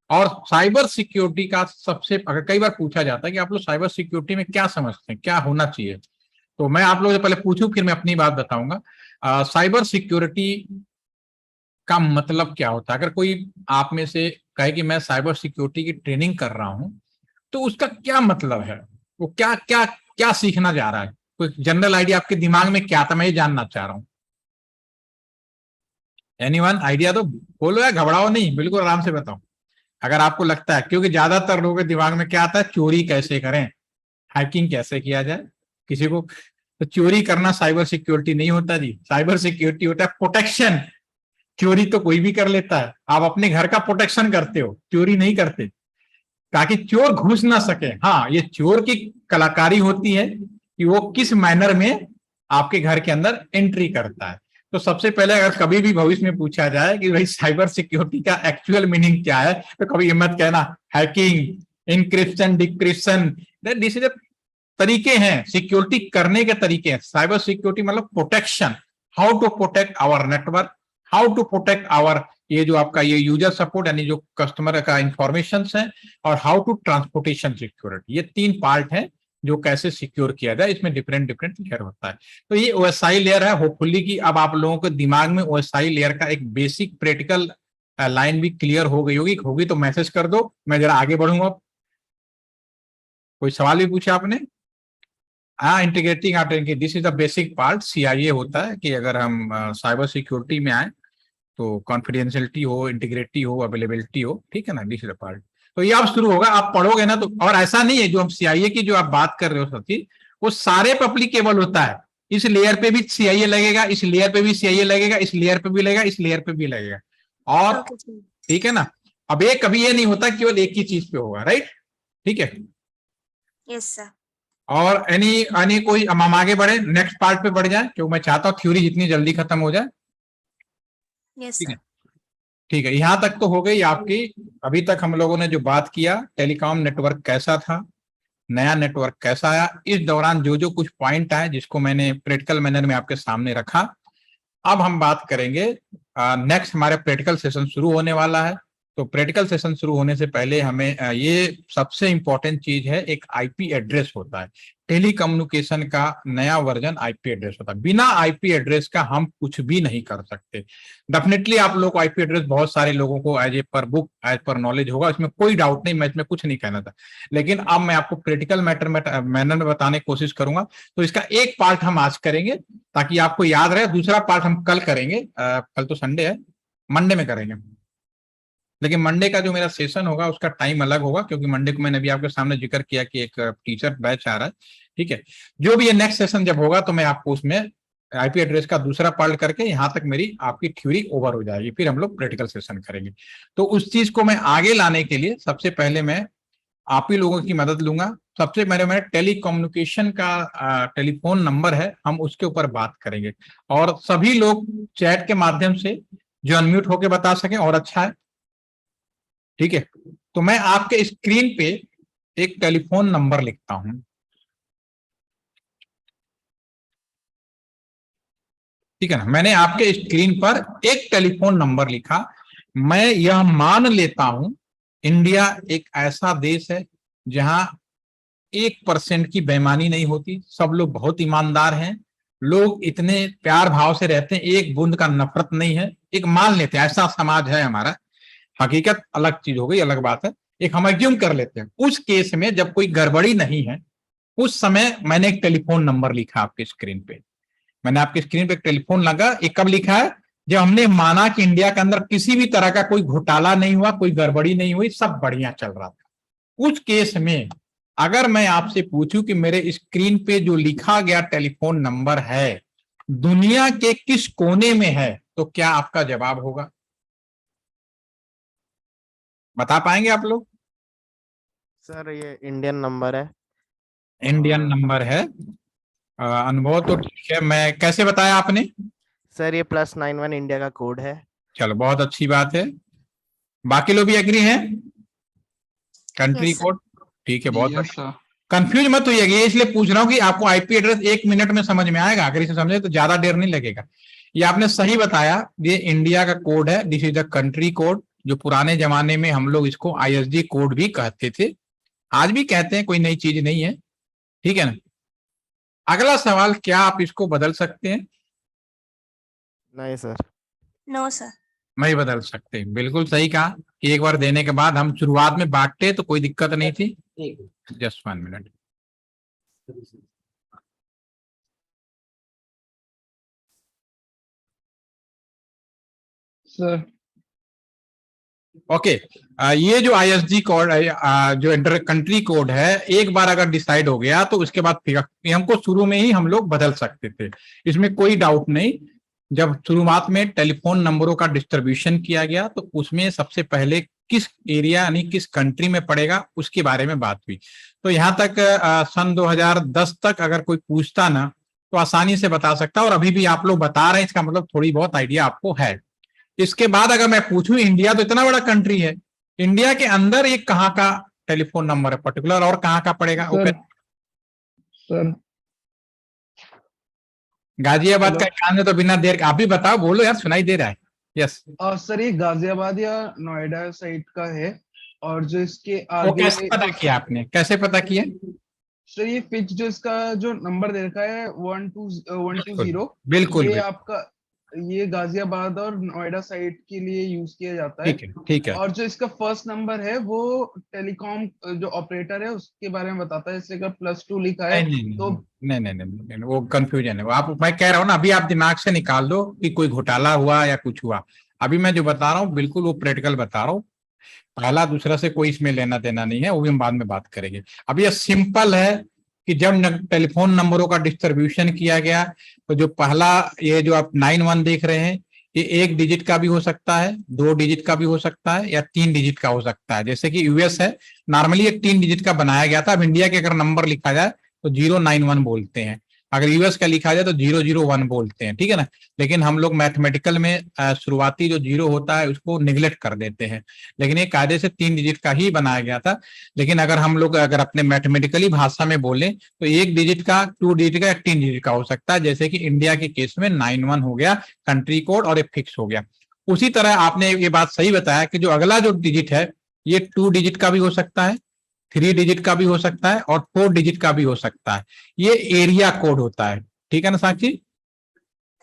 और साइबर सिक्योरिटी का सबसे, अगर कई बार पूछा जाता है कि आप लोग साइबर सिक्योरिटी में क्या समझते हैं, क्या होना चाहिए, तो मैं आप लोगों से पहले पूछूं फिर मैं अपनी बात बताऊंगा। साइबर सिक्योरिटी का मतलब क्या होता है? अगर कोई आप में से कहे कि मैं साइबर सिक्योरिटी की ट्रेनिंग कर रहा हूं, तो उसका क्या मतलब है? वो क्या क्या क्या सीखना जा रहा है? कोई जनरल आइडिया आपके दिमाग में क्या था, मैं ये जानना चाह रहा हूं। Anyone idea? तो बोलो या घबराओ नहीं, बिल्कुल आराम से बताओ अगर आपको लगता है, क्योंकि ज्यादातर लोगों के दिमाग में क्या आता है, चोरी कैसे करें, हैकिंग कैसे किया जाए। किसी को तो चोरी करना साइबर सिक्योरिटी नहीं होता जी, साइबर सिक्योरिटी होता है प्रोटेक्शन। चोरी तो कोई भी कर लेता है, आप अपने घर का प्रोटेक्शन करते हो, चोरी नहीं करते, ताकि चोर घुस ना सके। हाँ, ये चोर की कलाकारी होती है कि वो किस मैनर में आपके घर के अंदर एंट्री करता है। तो सबसे पहले अगर कभी भी भविष्य में पूछा जाए कि भाई साइबर सिक्योरिटी का एक्चुअल मीनिंग क्या है, तो कभी मत कहना hacking, encryption, decryption. This is तरीके हैं, सिक्योरिटी करने के तरीके हैं। साइबर सिक्योरिटी मतलब protection, how to protect our network, how to protect our, ये जो आपका ये यूजर सपोर्ट यानी जो कस्टमर का इंफॉर्मेशन है, और हाउ टू ट्रांसपोर्टेशन सिक्योरिटी, ये 3 पार्ट है जो कैसे सिक्योर किया जाए। इसमें डिफरेंट डिफरेंट लेयर होता है। तो ये ओएसआई लेयर है। होपफुली कि अब आप लोगों के दिमाग में ओएसआई लेयर का एक बेसिक प्रैक्टिकल लाइन भी क्लियर हो गई होगी तो मैसेज कर दो, मैं जरा आगे बढ़ूंगा। कोई सवाल भी पूछा आपने? हाँ, integrating identity, this is the basic part. CIA होता है कि अगर हम साइबर सिक्योरिटी में आए तो कॉन्फिडेंशियलिटी हो, इंटीग्रिटी हो, अवेलेबिलिटी हो, ठीक है ना, दिस इज द पार्ट। तो ये अब शुरू होगा, आप पढ़ोगे ना तो। और ऐसा नहीं है जो हम सीआईए की जो आप बात कर रहे हो सती, वो सारे पे एप्लीकेबल होता है। इस लेयर पे भी सीआईए लगेगा, इस लेयर पे भी सीआईए लगेगा, इस लेयर पे भी लगेगा, इस लेयर पे भी लगेगा। और ठीक है ना, अब ये कभी ये नहीं होता केवल एक ही चीज पे होगा, राइट? ठीक है, यस सर। और एनी कोई, हम आगे बढ़े, नेक्स्ट पार्ट पे बढ़ जाए, क्योंकि मैं चाहता हूँ थ्योरी जितनी जल्दी खत्म हो जाए। यस ठीक है, सर। ठीक है, यहां तक तो हो गई आपकी। अभी तक हम लोगों ने जो बात किया, टेलीकॉम नेटवर्क कैसा था, नया नेटवर्क कैसा आया, इस दौरान जो जो कुछ पॉइंट आए जिसको मैंने प्रैक्टिकल मैनर में आपके सामने रखा। अब हम बात करेंगे, नेक्स्ट हमारे प्रैक्टिकल सेशन शुरू होने वाला है। तो प्रैक्टिकल सेशन शुरू होने से पहले हमें ये सबसे इंपॉर्टेंट चीज है, एक आईपी एड्रेस होता है। टेली कम्युनिकेशन का नया वर्जन आईपी एड्रेस होता है। बिना आईपी एड्रेस का हम कुछ भी नहीं कर सकते। डेफिनेटली आप लोग को आईपी एड्रेस बहुत सारे लोगों को एज ए पर बुक, एज पर नॉलेज होगा, इसमें कोई डाउट नहीं, मैं इसमें कुछ नहीं कहना था। लेकिन अब मैं आपको प्रैक्टिकल मैनर में बताने की कोशिश करूंगा। तो इसका एक पार्ट हम आज करेंगे ताकि आपको याद रहे, दूसरा पार्ट हम कल करेंगे। कल तो संडे है, मंडे में करेंगे। लेकिन मंडे का जो मेरा सेशन होगा उसका टाइम अलग होगा, क्योंकि मंडे को मैंने अभी आपके सामने जिक्र किया कि एक टीचर बैच आ रहा है। ठीक है, जो भी ये नेक्स्ट सेशन जब होगा तो मैं आपको उसमें आईपी एड्रेस का दूसरा पार्ट करके यहां तक मेरी आपकी थ्योरी ओवर हो जाएगी, फिर हम लोग प्रैक्टिकल सेशन करेंगे। तो उस चीज को मैं आगे लाने के लिए सबसे पहले मैं आप ही लोगों की मदद लूंगा। सबसे पहले मैं टेली कम्युनिकेशन का टेलीफोन नंबर है, हम उसके ऊपर बात करेंगे। और सभी लोग चैट के माध्यम से जो अनम्यूट होकर बता सकें और अच्छा है। ठीक है, तो मैं आपके स्क्रीन पे एक टेलीफोन नंबर लिखता हूं। ठीक है ना, मैंने आपके स्क्रीन पर एक टेलीफोन नंबर लिखा। मैं यह मान लेता हूं इंडिया एक ऐसा देश है जहां 1% की बेईमानी नहीं होती, सब लोग बहुत ईमानदार हैं, लोग इतने प्यार भाव से रहते हैं, एक बूंद का नफरत नहीं है। एक मान लेते हैं ऐसा समाज है हमारा। हकीकत अलग चीज हो गई, अलग बात है। एक हम एज्यूम कर लेते हैं, उस केस में जब कोई गड़बड़ी नहीं है, उस समय मैंने एक टेलीफोन नंबर लिखा आपके स्क्रीन पे। मैंने आपकी स्क्रीन पे एक टेलीफोन लगा, एक कब लिखा है? जब हमने माना कि इंडिया के अंदर किसी भी तरह का कोई घोटाला नहीं हुआ, कोई गड़बड़ी नहीं हुई, सब बढ़िया चल रहा था। उस केस में अगर मैं आपसे पूछूं कि मेरे स्क्रीन पे जो लिखा गया टेलीफोन नंबर है दुनिया के किस कोने में है, तो क्या आपका जवाब होगा? बता पाएंगे आप लोग? सर ये इंडियन नंबर है। इंडियन और नंबर है। अनुभव तो ठीक है, मैं कैसे बताया आपने? सर ये +91 इंडिया का कोड है। चलो बहुत अच्छी बात है। बाकी लोग भी एग्री हैं? Country Yes, sir. कोड, ठीक है, बहुत यस सर। कंफ्यूज मत होइएगा, ये इसलिए पूछ रहा हूँ कि आपको आईपी एड्रेस 1 मिनट में समझ में आएगा, अगर इसे समझे तो ज्यादा देर नहीं लगेगा। ये आपने सही बताया, ये इंडिया का कोड है, this is the country code, जो पुराने जमाने में हम लोग इसको आईएसडी कोड भी कहते थे, आज भी कहते हैं, कोई नई चीज नहीं है, ठीक है ना। अगला सवाल, क्या आप इसको बदल सकते हैं? नहीं सर। No, sir. नहीं बदल सकते, बिल्कुल सही कहा कि एक बार देने के बाद हम शुरुआत में बांटते तो कोई दिक्कत नहीं थी। Just 1 minute. सर ओके, ये जो आईएसडी कोड जो इंटर कंट्री कोड है, एक बार अगर डिसाइड हो गया तो उसके बाद फिर हमको शुरू में ही हम लोग बदल सकते थे, इसमें कोई डाउट नहीं। जब शुरुआत में टेलीफोन नंबरों का डिस्ट्रीब्यूशन किया गया तो उसमें सबसे पहले किस एरिया यानी किस कंट्री में पड़ेगा उसके बारे में बात हुई। तो यहाँ तक सन 2010 तक अगर कोई पूछता ना तो आसानी से बता सकता, और अभी भी आप लोग बता रहे हैं, इसका मतलब थोड़ी बहुत आइडिया आपको है। इसके बाद अगर मैं पूछूं, इंडिया तो इतना बड़ा कंट्री है, इंडिया के अंदर ये कहाँ का टेलीफोन नंबर है पर्टिकुलर, और कहाँ का पड़ेगा? Sir sir Ghaziabad hello. का काम है, तो बिना देर आप भी बताओ, बोलो यार, सुनाई दे रहा है। यस, सर ये गाजियाबाद या नोएडा साइड का है, और जो इसके वो आगे कैसे पता किया आपने, कैसे पता किया? सर ये फिक्स जो इसका जो नंबर दे रखा है 120 बिल्कुल ये बिल्कुल, आपका ये गाजियाबाद और नोएडा साइड के लिए यूज किया जाता है। ठीक है ठीक है। और जो इसका फर्स्ट नंबर है वो टेलीकॉम जो ऑपरेटर है उसके बारे में बताता है, जैसे अगर +2 लिखा है नहीं नहीं तो नहीं नहीं नहीं नहीं, वो कंफ्यूजन है वो, आप मैं कह रहा हूँ ना, अभी आप दिमाग से निकाल दो कि कोई घोटाला हुआ या कुछ हुआ। अभी मैं जो बता रहा हूँ बिल्कुल वो प्रैक्टिकल बता रहा हूँ, पहला दूसरा से कोई इसमें लेना देना नहीं है, वो भी हम बाद में बात करेंगे। अब ये सिंपल है कि जब टेलीफोन नंबरों का डिस्ट्रीब्यूशन किया गया तो जो पहला ये जो आप 91 देख रहे हैं, ये 1 डिजिट का भी हो सकता है, 2 डिजिट का भी हो सकता है, या 3 डिजिट का हो सकता है। जैसे कि यूएस है, नॉर्मली एक 3 डिजिट का बनाया गया था। अब इंडिया के अगर नंबर लिखा जाए तो 091 बोलते हैं, अगर यूएस का लिखा जाए तो 001 बोलते हैं, ठीक है ना। लेकिन हम लोग मैथमेटिकल में शुरुआती जो 0 होता है उसको निगलेक्ट कर देते हैं, लेकिन ये कायदे से 3 डिजिट का ही बनाया गया था। लेकिन अगर हम लोग अगर अपने मैथमेटिकली भाषा में बोले तो 1 डिजिट का, 2 डिजिट का, 3 डिजिट का हो सकता है, जैसे कि इंडिया के केस में 91 हो गया कंट्री कोड और एक फिक्स हो गया। उसी तरह आपने ये बात सही बताया कि जो अगला जो डिजिट है ये 2 डिजिट का भी हो सकता है, 3 डिजिट का भी हो सकता है, और 4 डिजिट का भी हो सकता है। ये एरिया कोड होता है, ठीक है ना साक्षी?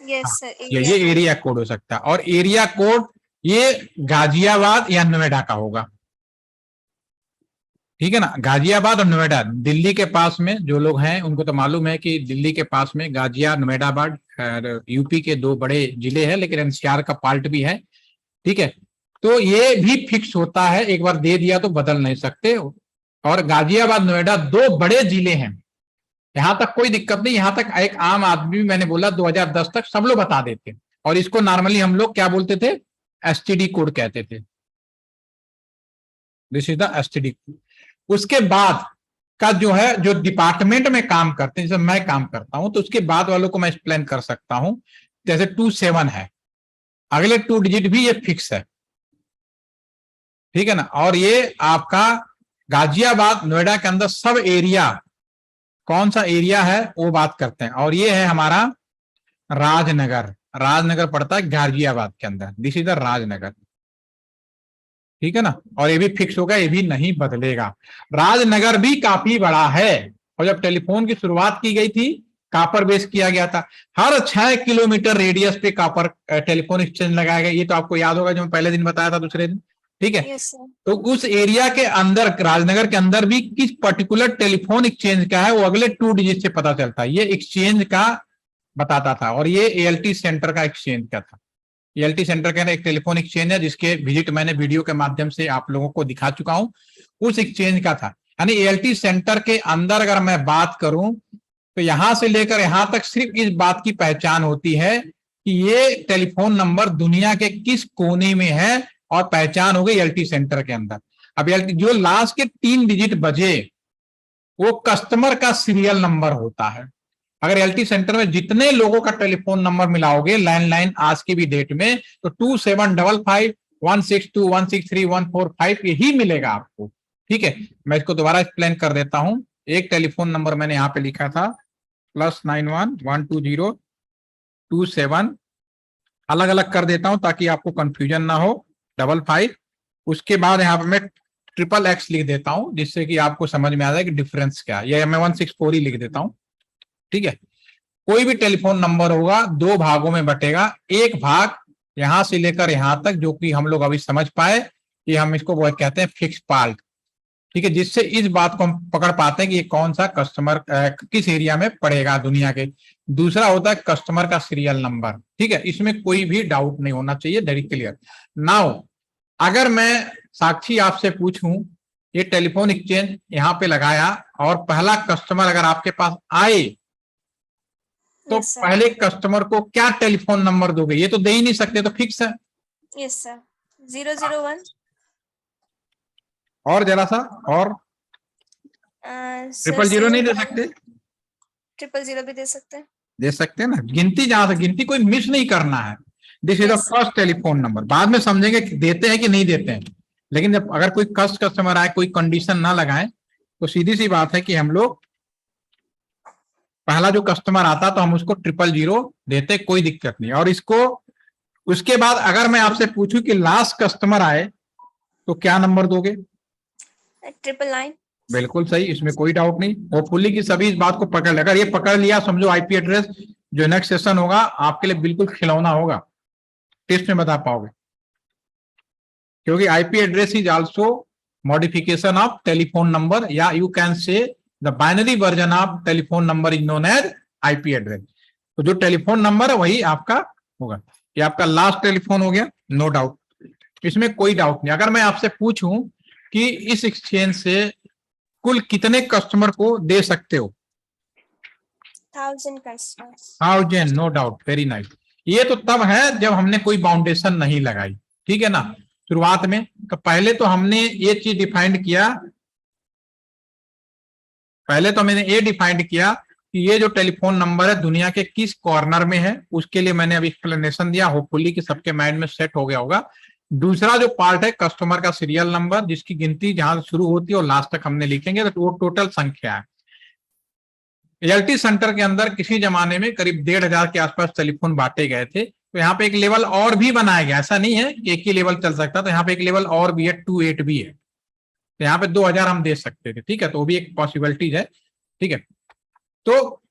Yes, sir. ये एरिया कोड हो सकता है, और एरिया कोड ये गाजियाबाद या नोएडा का होगा, ठीक है ना। गाजियाबाद और नोएडा, दिल्ली के पास में जो लोग हैं उनको तो मालूम है कि दिल्ली के पास में गाजिया नोएडाबाद यूपी के 2 बड़े जिले हैं, लेकिन एनसीआर का पार्ट भी है, ठीक है। तो ये भी फिक्स होता है, एक बार दे दिया तो बदल नहीं सकते। और गाजियाबाद नोएडा 2 बड़े जिले हैं, यहां तक कोई दिक्कत नहीं, यहां तक एक आम आदमी, मैंने बोला 2010 तक सब लोग बता देते, और इसको नॉर्मली हम लोग क्या बोलते थे? एसटीडी कोड कहते थे, this is the STD code. उसके बाद का जो है, जो डिपार्टमेंट में काम करते हैं, जैसे मैं काम करता हूं तो उसके बाद वालों को मैं एक्सप्लेन कर सकता हूं। जैसे 27 है, अगले 2 डिजिट भी ये फिक्स है, ठीक है ना। और ये आपका गाजियाबाद नोएडा के अंदर सब एरिया, कौन सा एरिया है वो बात करते हैं। और ये है हमारा राजनगर, राजनगर पड़ता है गाजियाबाद के अंदर, दिस इज द राजनगर, ठीक है ना। और ये भी फिक्स होगा, ये भी नहीं बदलेगा। राजनगर भी काफी बड़ा है, और जब टेलीफोन की शुरुआत की गई थी कापर बेस किया गया था, हर 6 किलोमीटर रेडियस पे कापर टेलीफोन एक्सचेंज लगाया गया, ये तो आपको याद होगा जो मैं पहले दिन बताया था, दूसरे दिन, ठीक है। Yes, sir. तो उस एरिया के अंदर, राजनगर के अंदर भी किस पर्टिकुलर टेलीफोन एक्सचेंज का है वो अगले 2 डिजिट से पता चलता है, ये एक्सचेंज का बताता था। और ये एएलटी सेंटर का एक्सचेंज का था। एएलटी सेंटर का एक टेलीफोन एक्सचेंज है जिसके विजिट मैंने वीडियो के माध्यम से आप लोगों को दिखा चुका हूं, उस एक्सचेंज का था। यानी एएलटी सेंटर के अंदर अगर मैं बात करूं तो यहां से लेकर यहां तक सिर्फ इस बात की पहचान होती है कि ये टेलीफोन नंबर दुनिया के किस कोने में है, और पहचान हो गई एएलटी सेंटर के अंदर। अब एएलटी जो लास्ट के 3 डिजिट बजे वो कस्टमर का सीरियल नंबर होता है। अगर एएलटी सेंटर में जितने लोगों का टेलीफोन नंबर मिलाओगे लैंडलाइन आज की भी डेट में, तो 2755 162 163 145 यही मिलेगा आपको। ठीक है, मैं इसको दोबारा एक्सप्लेन कर देता हूं। एक टेलीफोन नंबर मैंने यहाँ पे लिखा था +91 120 27, अलग अलग कर देता हूं ताकि आपको कंफ्यूजन ना हो, 55। उसके बाद यहाँ पे मैं XXX लिख देता हूं जिससे कि आपको समझ में आ जाए कि डिफरेंस क्या है, या मैं 164 ही लिख देता हूं। ठीक है, कोई भी टेलीफोन नंबर होगा दो भागों में बटेगा। एक भाग यहां से लेकर यहां तक जो कि हम लोग अभी समझ पाए कि हम इसको वो कहते हैं फिक्स पार्ट। ठीक है, जिससे इस बात को हम पकड़ पाते हैं कि ये कौन सा कस्टमर किस एरिया में पड़ेगा दुनिया के। दूसरा होता है कस्टमर का सीरियल नंबर। ठीक है, इसमें कोई भी डाउट नहीं होना चाहिए, वेरी क्लियर। नाउ अगर मैं साक्षी आपसे पूछूं, ये टेलीफोन एक्सचेंज यहाँ पे लगाया और पहला कस्टमर अगर आपके पास आए तो यस सर, पहले कस्टमर को क्या टेलीफोन नंबर दोगे? ये तो दे ही नहीं सकते, तो फिक्स है। यस सर, 001 और जरा सा, और सर 000 नहीं दे सकते? 000 भी दे सकते हैं। दे सकते हैं ना, गिनती जहां से गिनती कोई मिस नहीं करना है। This is the Yes. First telephone number. बाद में समझेंगे कि देते हैं कि नहीं देते हैं, लेकिन जब अगर कोई कस्टमर आए, कोई कंडीशन ना लगाए, तो सीधी सी बात है कि हम लोग पहला जो कस्टमर आता तो हम उसको 000 देते, कोई दिक्कत नहीं। और इसको उसके बाद अगर मैं आपसे पूछूं कि लास्ट कस्टमर आए तो क्या नंबर दोगे? 999। बिल्कुल सही, इसमें कोई डाउट नहीं। होपफुली कि सभी इस बात को पकड़ ले। अगर ये पकड़ लिया, समझो आईपी एड्रेस जो नेक्स्ट सेशन होगा आपके लिए बिल्कुल खिलौना होगा, टेस्ट में बता पाओगे, क्योंकि IP address is also modification of telephone number, या you can say the binary version of telephone number is known as IP address. तो जो टेलीफोन नंबर है वही आपका होगा। ये आपका लास्ट टेलीफोन हो गया, नो डाउट, इसमें कोई डाउट नहीं। अगर मैं आपसे पूछूं कि इस एक्सचेंज से कुल कितने कस्टमर को दे सकते हो? 1000 customers। 1000, no doubt, very nice. ये तो तब है जब हमने कोई बाउंडेशन नहीं लगाई, ठीक है ना, शुरुआत में। तो पहले तो हमने ये चीज डिफाइंड किया, पहले तो मैंने ये डिफाइंड किया कि ये जो टेलीफोन नंबर है दुनिया के किस कॉर्नर में है, उसके लिए मैंने अभी एक्सप्लेनेशन दिया, होपफुली कि सबके माइंड में सेट हो गया होगा। दूसरा जो पार्ट है कस्टमर का सीरियल नंबर, जिसकी गिनती जहां से शुरू होती है और लास्ट तक हमने लिखेंगे, तो वो टोटल संख्या है। रियल्टी सेंटर के अंदर किसी जमाने में करीब 1500 के आसपास टेलीफोन बांटे गए थे। तो यहाँ पे एक लेवल और भी बनाया गया, ऐसा नहीं है कि एक ही लेवल चल सकता, तो यहाँ पे एक लेवल और भी है, 28 भी है। तो यहाँ पे 2000 हम दे सकते थे, ठीक है, तो वो भी एक पॉसिबिलिटीज है, ठीक है। तो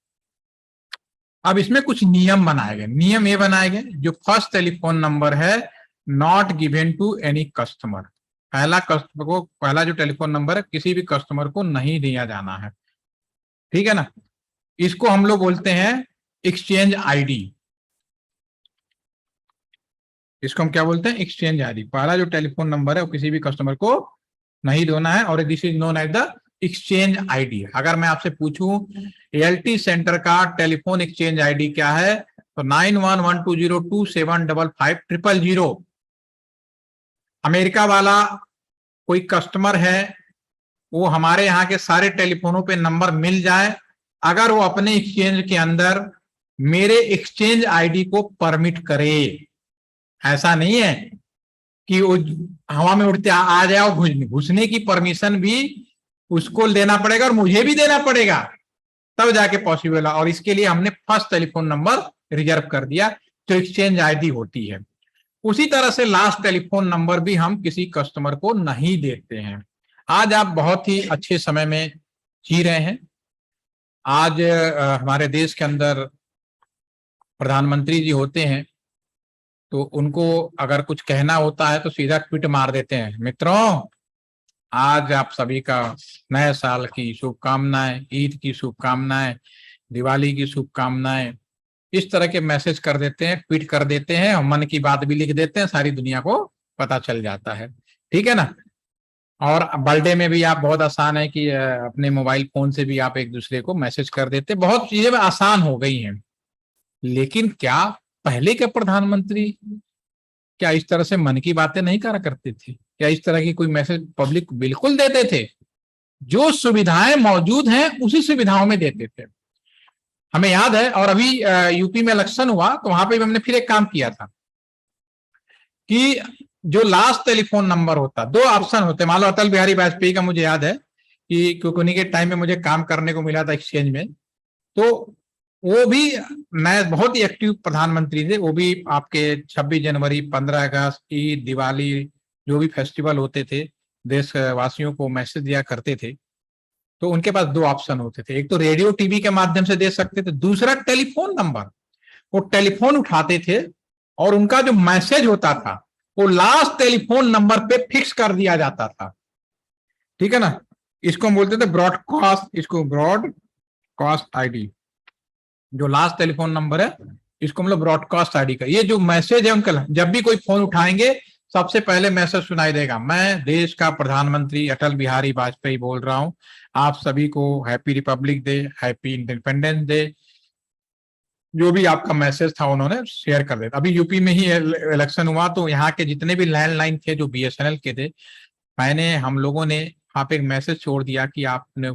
अब इसमें कुछ नियम बनाए गए। नियम ये बनाए गए, जो फर्स्ट टेलीफोन नंबर है not given to any customer, पहला कस्टमर को, पहला जो टेलीफोन नंबर है किसी भी कस्टमर को नहीं दिया जाना है, ठीक है ना। इसको हम लोग बोलते हैं एक्सचेंज आईडी। इसको हम क्या बोलते हैं? Exchange ID. पहला जो टेलीफोन नंबर है वो किसी भी कस्टमर को नहीं देना है, और this is known as the exchange ID. अगर मैं आपसे पूछूं एएलटी सेंटर का टेलीफोन एक्सचेंज आईडी क्या है, तो 911202755500। अमेरिका वाला कोई कस्टमर है, वो हमारे यहाँ के सारे टेलीफोनों पे नंबर मिल जाए, अगर वो अपने एक्सचेंज के अंदर मेरे एक्सचेंज आईडी को परमिट करे, ऐसा नहीं है कि वो हवा में उड़ते आ जाए, घुसने की परमिशन भी उसको देना पड़ेगा और मुझे भी देना पड़ेगा, तब जाके पॉसिबल है। और इसके लिए हमने फर्स्ट टेलीफोन नंबर रिजर्व कर दिया जो एक्सचेंज आईडी होती है। उसी तरह से लास्ट टेलीफोन नंबर भी हम किसी कस्टमर को नहीं देते हैं। आज आप बहुत ही अच्छे समय में जी रहे हैं। आज हमारे देश के अंदर प्रधानमंत्री जी होते हैं, तो उनको अगर कुछ कहना होता है तो सीधा ट्वीट मार देते हैं, मित्रों आज आप सभी का नए साल की शुभकामनाएं, ईद की शुभकामनाएं, दिवाली की शुभकामनाएं, इस तरह के मैसेज कर देते हैं, ट्वीट कर देते हैं, और मन की बात भी लिख देते हैं, सारी दुनिया को पता चल जाता है, ठीक है ना। और बर्थडे में भी आप बहुत आसान है कि अपने मोबाइल फोन से भी आप एक दूसरे को मैसेज कर देते, बहुत चीजें आसान हो गई हैं। लेकिन क्या पहले के प्रधानमंत्री क्या इस तरह से मन की बातें नहीं करा करते थे? क्या इस तरह की कोई मैसेज पब्लिक बिल्कुल देते थे? जो सुविधाएं मौजूद हैं उसी सुविधाओं में देते थे। हमें याद है, और अभी यूपी में इलेक्शन हुआ तो वहां पे भी हमने फिर एक काम किया था कि जो लास्ट टेलीफोन नंबर होता, दो ऑप्शन होते, मान लो अटल बिहारी वाजपेयी का मुझे याद है कि क्योंकि उन्हीं के टाइम में मुझे काम करने को मिला था एक्सचेंज में, तो वो भी मैं बहुत ही एक्टिव प्रधानमंत्री थे। वो भी आपके 26 जनवरी, 15 अगस्त, ईद, दिवाली, जो भी फेस्टिवल होते थे, देशवासियों को मैसेज दिया करते थे। तो उनके पास दो ऑप्शन होते थे, एक तो रेडियो टीवी के माध्यम से दे सकते थे, दूसरा टेलीफोन नंबर। वो टेलीफोन उठाते थे और उनका जो मैसेज होता था वो लास्ट टेलीफोन नंबर पे फिक्स कर दिया जाता था, ठीक है ना। इसको हम बोलते थे ब्रॉडकास्ट, इसको ब्रॉडकास्ट आईडी, जो लास्ट टेलीफोन नंबर है इसको मतलब ब्रॉडकास्ट आईडी का। ये जो मैसेज है उनका, जब भी कोई फोन उठाएंगे सबसे पहले मैसेज सुनाई देगा, मैं देश का प्रधानमंत्री अटल बिहारी वाजपेयी बोल रहा हूं, आप सभी को happy Republic day, happy independence day. जो भी आपका मैसेज था उन्होंने शेयर कर दिया। अभी यूपी में ही इलेक्शन हुआ तो यहाँ के जितने भी लैंडलाइन थे जो बीएसएनएल के थे, हम लोगों ने वहां पे एक मैसेज छोड़ दिया कि आपने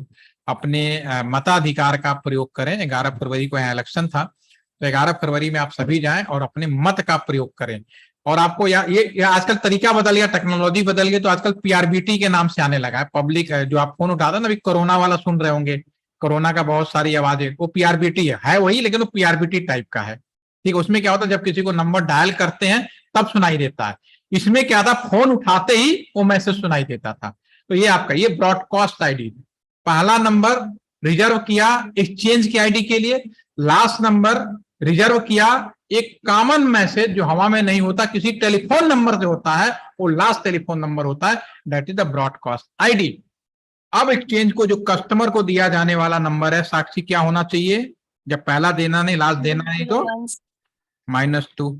अपने मताधिकार का प्रयोग करें। 11 फरवरी को यहाँ इलेक्शन था, तो 11 फरवरी में आप सभी जाएं और अपने मत का प्रयोग करें। और आपको ये आजकल तरीका बदल गया, टेक्नोलॉजी बदल गई, तो आजकल पीआरबीटी के नाम से आने लगा है। पब्लिक जो आप फोन उठाते हैं ना, अभी कोरोना वाला सुन रहे होंगे, कोरोना का बहुत सारी आवाजें, वो पीआरबीटी है वही, लेकिन वो पीआरबीटी टाइप का है, ठीक है। उसमें क्या होता है, जब किसी को नंबर डायल करते हैं तब सुनाई देता है। इसमें क्या था, फोन उठाते ही वो मैसेज सुनाई देता था। तो ये आपका ये ब्रॉडकास्ट आईडी, पहला नंबर रिजर्व किया एक्सचेंज की आईडी के लिए, लास्ट नंबर रिजर्व किया एक कॉमन मैसेज जो हवा में नहीं होता, किसी टेलीफोन नंबर से होता है, वो लास्ट टेलीफोन नंबर होता है, that is the broadcast ID. अब एक्सचेंज को जो कस्टमर को दिया जाने वाला नंबर है, साक्षी क्या होना चाहिए, जब पहला देना नहीं, लास्ट देना नहीं, तो -2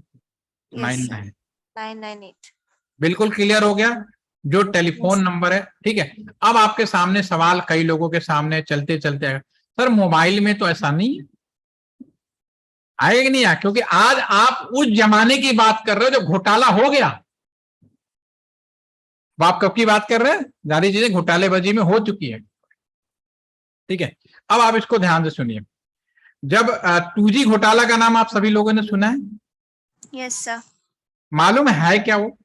99। 998। बिल्कुल क्लियर हो गया जो टेलीफोन नंबर है, ठीक है। अब आपके सामने सवाल कई लोगों के सामने चलते चलते आएगा, सर मोबाइल में तो ऐसा नहीं है, आएगा कि नहीं आया, क्योंकि आज आप उस जमाने की बात कर रहे हो जो घोटाला हो गया। आप कब की बात कर रहे हैं, सारी चीजें घोटालेबाजी में हो चुकी है, ठीक है। अब आप इसको ध्यान से सुनिए, जब 2G घोटाला का नाम आप सभी लोगों ने सुना है, यस सर। मालूम है क्या वो?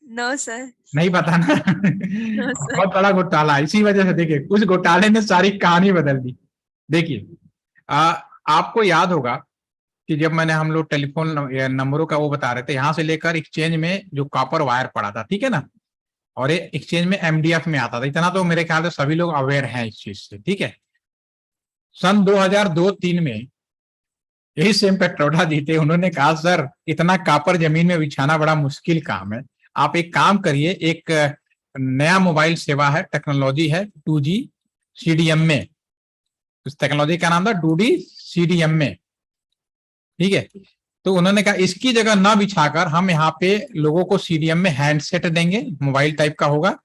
No sir. नहीं पता ना No, sir. बहुत बड़ा घोटाला, इसी वजह से देखिए उस घोटाले ने सारी कहानी बदल दी। देखिए आपको याद होगा कि जब हम लोग टेलीफोन नंबरों का वो बता रहे थे, यहां से लेकर एक्सचेंज में जो कॉपर वायर पड़ा था, ठीक है ना, और ये एक्सचेंज में एमडीएफ में आता था, इतना तो मेरे ख्याल से सभी लोग अवेयर हैं इस चीज से, ठीक है। सन 2002-3 में यही सेम पेट्रोडा जी थे, उन्होंने कहा सर इतना कॉपर जमीन में बिछाना बड़ा मुश्किल काम है, आप एक काम करिए, एक नया मोबाइल सेवा है, टेक्नोलॉजी है 2G CDM में, उस टेक्नोलॉजी का नाम था 2D CDM में, ठीक है। तो उन्होंने कहा इसकी जगह ना बिछाकर हम यहाँ पे लोगों को CDM में हैंडसेट देंगे, मोबाइल टाइप का होगा,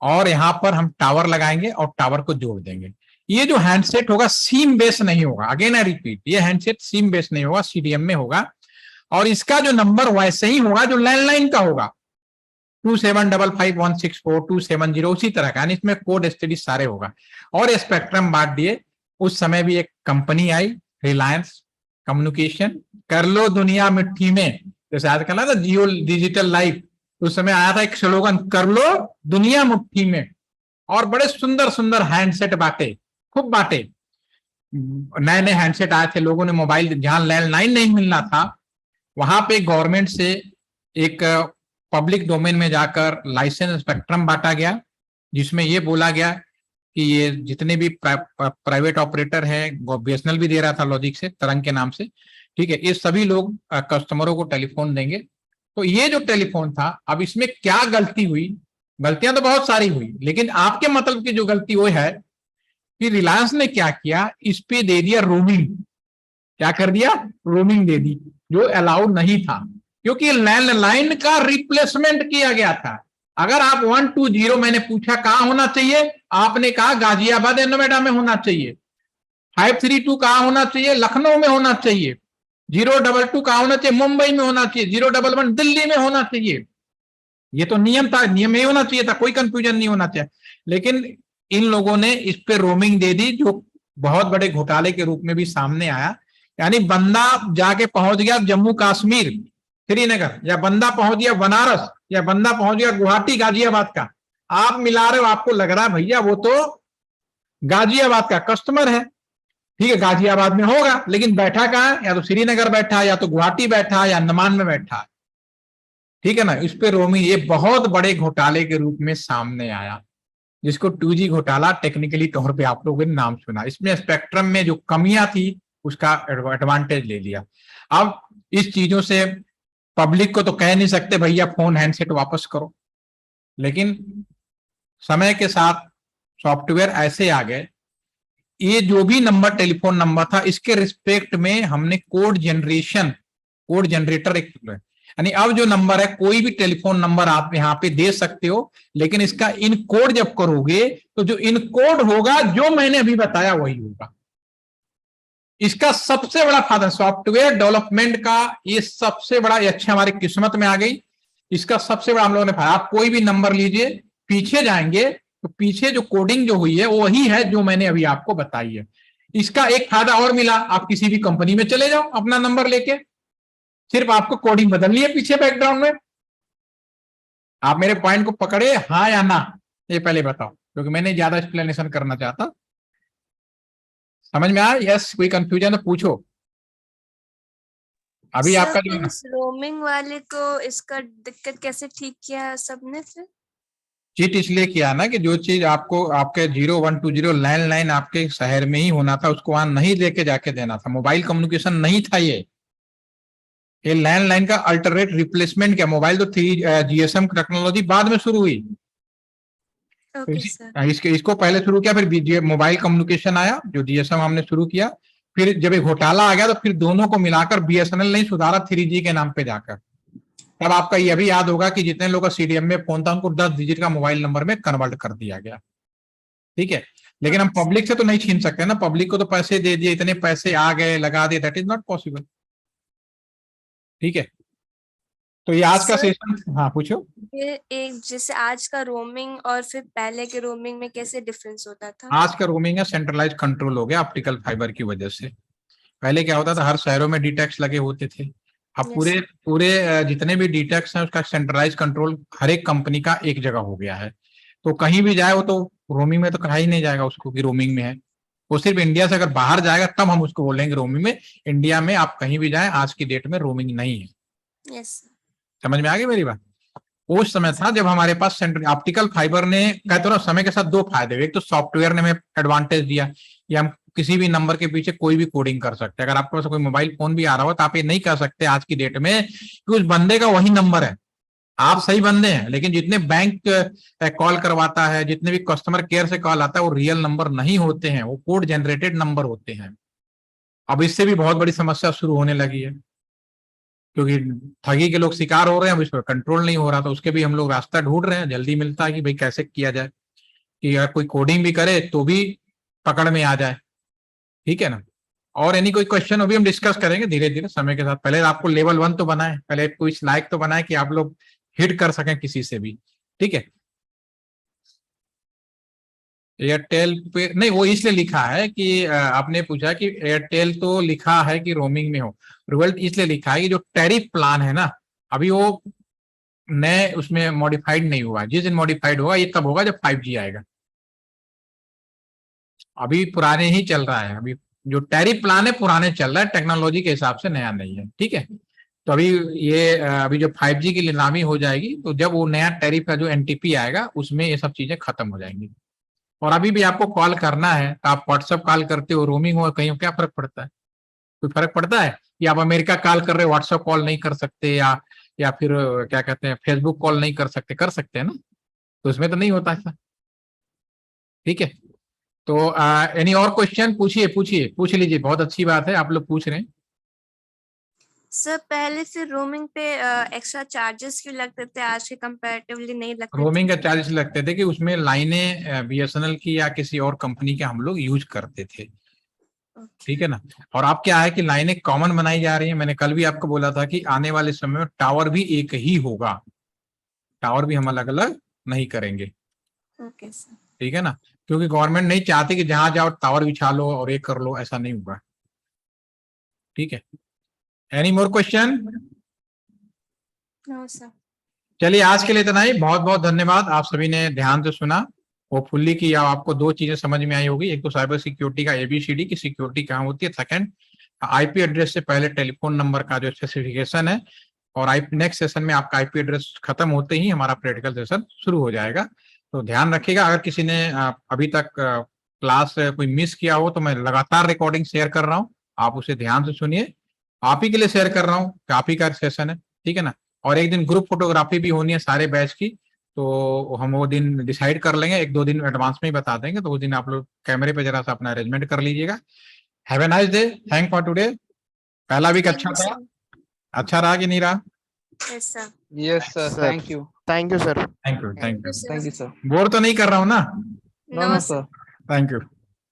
और यहाँ पर हम टावर लगाएंगे और टावर को जोड़ देंगे। ये जो हैंडसेट होगा सिम बेस नहीं होगा, अगेन आई रिपीट, ये हैंडसेट सिम बेस नहीं होगा, CDM में होगा, और इसका जो नंबर वैसे ही होगा जो लैंडलाइन का होगा, 2755 270 उसी तरह का, यानी इसमें कोड एसटीडी सारे होगा। और स्पेक्ट्रम बांट दिए। उस समय भी एक कंपनी आई रिलायंस कम्युनिकेशन, कर लो दुनिया मिट्टी में, जैसे आज कल था जियो डिजिटल लाइफ, उस समय आया था एक स्लोगन, कर लो दुनिया मुट्ठी में, और बड़े सुंदर सुंदर हैंडसेट बांटे, खूब बांटे, नए नए हैंडसेट आए थे, लोगों ने मोबाइल, जहां लैंडलाइन नहीं मिलना था वहां पे गवर्नमेंट से एक पब्लिक डोमेन में जाकर लाइसेंस स्पेक्ट्रम बांटा गया, जिसमें ये बोला गया कि ये जितने भी प्राइवेट ऑपरेटर हैं, बीएसएनएल भी दे रहा था लॉजिक से, तरंग के नाम से, ठीक है, ये सभी लोग कस्टमरों को टेलीफोन देंगे। तो ये जो टेलीफोन था, अब इसमें क्या गलती हुई, गलतियां तो बहुत सारी हुई, लेकिन आपके मतलब की जो गलती वो है कि रिलायंस ने क्या किया, इस पे दे दिया रोमिंग। क्या कर दिया, रोमिंग दे दी, जो अलाउड नहीं था, क्योंकि लैंडलाइन का रिप्लेसमेंट किया गया था। अगर आप 120, मैंने पूछा कहां होना चाहिए, आपने कहा गाजियाबाद नोएडा में होना चाहिए, 532 कहां होना चाहिए, लखनऊ में होना चाहिए, 022 कहां होना चाहिए, मुंबई में होना चाहिए, 011 दिल्ली में होना चाहिए। ये तो नियम था, नियम ये होना चाहिए था, कोई कंफ्यूजन नहीं होना चाहिए। लेकिन इन लोगों ने इस पे रोमिंग दे दी, जो बहुत बड़े घोटाले के रूप में भी सामने आया। यानी बंदा जाके पहुंच गया जम्मू कश्मीर, श्रीनगर, या बंदा पहुंच गया बनारस, या बंदा पहुंच गया गुवाहाटी गाजियाबाद का, आप मिला रहे हो, आपको लग रहा है भैया वो तो गाजियाबाद का कस्टमर है, ठीक है गाजियाबाद में होगा, लेकिन बैठा कहाँ है, या तो श्रीनगर बैठा है, या तो गुवाहाटी बैठा है, या अंडमान में बैठा है, ठीक है ना। इस पे रोमिंग ये बहुत बड़े घोटाले के रूप में सामने आया, जिसको 2G घोटाला टेक्निकली तौर पे आप लोगों ने नाम सुना। इसमें स्पेक्ट्रम में जो कमियां थी उसका एडवांटेज ले लिया। अब इस चीजों से पब्लिक को तो कह नहीं सकते भैया फोन हैंडसेट वापस करो, लेकिन समय के साथ सॉफ्टवेयर ऐसे आ गए, ये जो भी नंबर टेलीफोन नंबर था इसके रिस्पेक्ट में हमने कोड जनरेटर एक, यानी अब जो नंबर है कोई भी टेलीफोन नंबर आप यहाँ पे दे सकते हो, लेकिन इसका इन कोड जब करोगे तो जो इन कोड होगा जो मैंने अभी बताया वही होगा। इसका सबसे बड़ा फायदा सॉफ्टवेयर डेवलपमेंट का, ये सबसे बड़ा, ये अच्छा हमारी किस्मत में आ गई। इसका सबसे बड़ा हम लोगों ने फायदा, आप कोई भी नंबर लीजिए, पीछे जाएंगे तो पीछे जो कोडिंग जो हुई है वो वही है जो मैंने अभी आपको बताई है। इसका एक फायदा और मिला, आप किसी भी कंपनी में चले जाओ अपना नंबर लेके, सिर्फ आपको कोडिंग बदलनी है पीछे बैकग्राउंड में। आप मेरे पॉइंट को पकड़े, हाँ या ना, ये पहले बताओ, क्योंकि मैंने ज्यादा एक्सप्लेनेशन करना चाहता। समझ में आया? यस, कोई कंफ्यूजन है पूछो। अभी सर आपका फिर जो इस रोमिंग वाले को इसका दिक्कत कैसे ठीक किया सबने फिर? चीट इसलिए किया ना कि जो चीज आपको आपके 0120 लैंडलाइन आपके शहर में ही होना था उसको वहां नहीं लेके जाके देना था। मोबाइल कम्युनिकेशन नहीं था ये लैंडलाइन का अल्टरनेट रिप्लेसमेंट किया। मोबाइल तो 3GSM टेक्नोलॉजी बाद में शुरू हुई, तो ओके सर। इसको पहले शुरू किया, फिर मोबाइल कम्युनिकेशन आया जो GSM हमने शुरू किया, फिर जब ये घोटाला आ गया तो फिर दोनों को मिलाकर BSNL नहीं सुधारा 3G के नाम पे जाकर। तब आपका ये भी याद होगा कि जितने लोग का CDM में फोन था उनको 10 डिजिट का मोबाइल नंबर में कन्वर्ट कर दिया गया, ठीक है। लेकिन हम पब्लिक से तो नहीं छीन सकते ना, पब्लिक को तो पैसे दे दिए, इतने पैसे आ गए लगा दिए, दैट इज नॉट पॉसिबल, ठीक है। तो ये आज का सर सेशन, हाँ पूछो। ये एक जैसे आज का रोमिंग और फिर पहले के रोमिंग में कैसे डिफरेंस होता था? आज का रोमिंग है सेंट्रलाइज कंट्रोल हो गया ऑप्टिकल फाइबर की वजह से। पहले क्या होता था, हर शहरों में डीटेक्स लगे होते थे, अब Yes, पूरे sir. पूरे जितने भी डीटेक्स हैं उसका सेंट्रलाइज कंट्रोल हर एक कंपनी का एक जगह हो गया है। तो कहीं भी जाए वो तो रोमिंग में तो कहा ही नहीं जाएगा उसको कि रोमिंग में है, वो सिर्फ इंडिया से अगर बाहर जाएगा तब हम उसको बोलेंगे रोमिंग में। इंडिया में आप कहीं भी जाएं आज की डेट में रोमिंग नहीं है। Yes, sir. समझ में आ गई मेरी बात? उस समय था जब हमारे पास सेंट्रल ऑप्टिकल फाइबर ने, कहते हो ना, समय के साथ दो फायदे हुए। एक तो सॉफ्टवेयर ने हमें एडवांटेज दिया, ये हम किसी भी नंबर के पीछे कोई भी कोडिंग कर सकते हैं। अगर आपके पास कोई मोबाइल फोन भी आ रहा हो तो आप ये नहीं कर सकते आज की डेट में कि उस बंदे का वही नंबर है। आप सही बंदे हैं, लेकिन जितने बैंक कॉल करवाता है, जितने भी कस्टमर केयर से कॉल आता है, वो रियल नंबर नहीं होते हैं, वो कोड जनरेटेड नंबर होते हैं। अब इससे भी बहुत बड़ी समस्या शुरू होने लगी है, क्योंकि ठगी के लोग शिकार हो रहे हैं, अब इस पर कंट्रोल नहीं हो रहा। तो उसके भी हम लोग रास्ता ढूंढ रहे हैं, जल्दी मिलता है कि भाई कैसे किया जाए कि अगर कोई कोडिंग भी करे तो भी पकड़ में आ जाए, ठीक है ना। और एनी कोई क्वेश्चन अभी हम डिस्कस करेंगे धीरे धीरे समय के साथ। पहले आपको लेवल 1 तो बनाए, पहले कोई इस लायक तो बनाए कि आप लोग हिट कर सकें किसी से भी, ठीक है। एयरटेल पे नहीं, वो इसलिए लिखा है कि आपने पूछा कि एयरटेल तो लिखा है कि रोमिंग में हो, रिवल्ट इसलिए लिखा है कि जो टैरिफ प्लान है ना अभी वो नए उसमें मॉडिफाइड नहीं हुआ। जिस दिन मॉडिफाइड होगा ये तब होगा जब 5G आएगा, अभी पुराने ही चल रहा है। अभी जो टैरिफ प्लान है पुराने चल रहा है, टेक्नोलॉजी के हिसाब से नया नहीं है, ठीक है। तो अभी ये अभी जो 5G की नीलामी हो जाएगी तो जब वो नया टैरिफ का जो NTP आएगा उसमें ये सब चीजें खत्म हो जाएंगी। और अभी भी आपको कॉल करना है तो आप व्हाट्सएप कॉल करते हो, रोमिंग हो कहीं, क्या फर्क पड़ता है? कोई फर्क पड़ता है? या आप अमेरिका कॉल कर रहे हो व्हाट्सएप कॉल नहीं कर सकते, या फिर क्या कहते हैं फेसबुक कॉल नहीं कर सकते? कर सकते हैं ना, तो उसमें तो नहीं होता ऐसा, ठीक है। तो एनी और क्वेश्चन पूछिए, पूछ लीजिए, बहुत अच्छी बात है आप लोग पूछ रहे हैं। सर पहले फिर रोमिंग पे एक्स्ट्रा चार्जेस क्यों लगते थे, आज के कंपैरेटिवली नहीं लगते रोमिंग थे? का चार्ज लगते थे कि उसमें लाइनें BSNL की या किसी और कंपनी के हम लोग यूज करते थे, Okay. ठीक है ना। और अब क्या है कि लाइनें कॉमन बनाई जा रही है। मैंने कल भी आपको बोला था कि आने वाले समय में टावर भी एक ही होगा, टावर भी हम अलग अलग नहीं करेंगे, Okay, sir. ठीक है ना। क्योंकि गवर्नमेंट नहीं चाहती कि जहां जाओ टावर बिछा लो और एक कर लो, ऐसा नहीं होगा, ठीक है। Any more question? No sir. चलिए आज के लिए इतना ही। बहुत बहुत धन्यवाद, आप सभी ने ध्यान से सुना। होपफुली कि आपको दो चीजें समझ में आई होगी। एक तो साइबर सिक्योरिटी का एबीसीडी की सिक्योरिटी कहाँ होती है, सेकंड आईपी एड्रेस से पहले टेलीफोन नंबर का जो स्पेसिफिकेशन है। और नेक्स्ट सेशन में आपका आईपी एड्रेस खत्म होते ही हमारा प्रैक्टिकल सेशन शुरू हो जाएगा। तो ध्यान रखिएगा। अगर किसी ने अभी तक क्लास कोई मिस किया हो तो मैं लगातार रिकॉर्डिंग शेयर कर रहा हूँ, आप उसे ध्यान से सुनिए। आप ही के लिए शेयर कर रहा हूँ, आप ही का सेशन है, ठीक है ना। और एक दिन ग्रुप फोटोग्राफी भी होनी है सारे बैच की, तो हम वो दिन डिसाइड कर लेंगे, एक दो दिन एडवांस में ही बता देंगे। तो उस दिन आप लोग कैमरे पे जरा सा अपना अरेंजमेंट कर लीजिएगा। Have a nice day, thank for today. पहला वीक अच्छा था, अच्छा रहा कि नहीं रहा? Yes sir. Yes sir, thank you. Thank you sir. Thank you, thank you. Sir. Thank you sir. Bore तो नहीं कर रहा हूँ ना? No no sir. Thank you.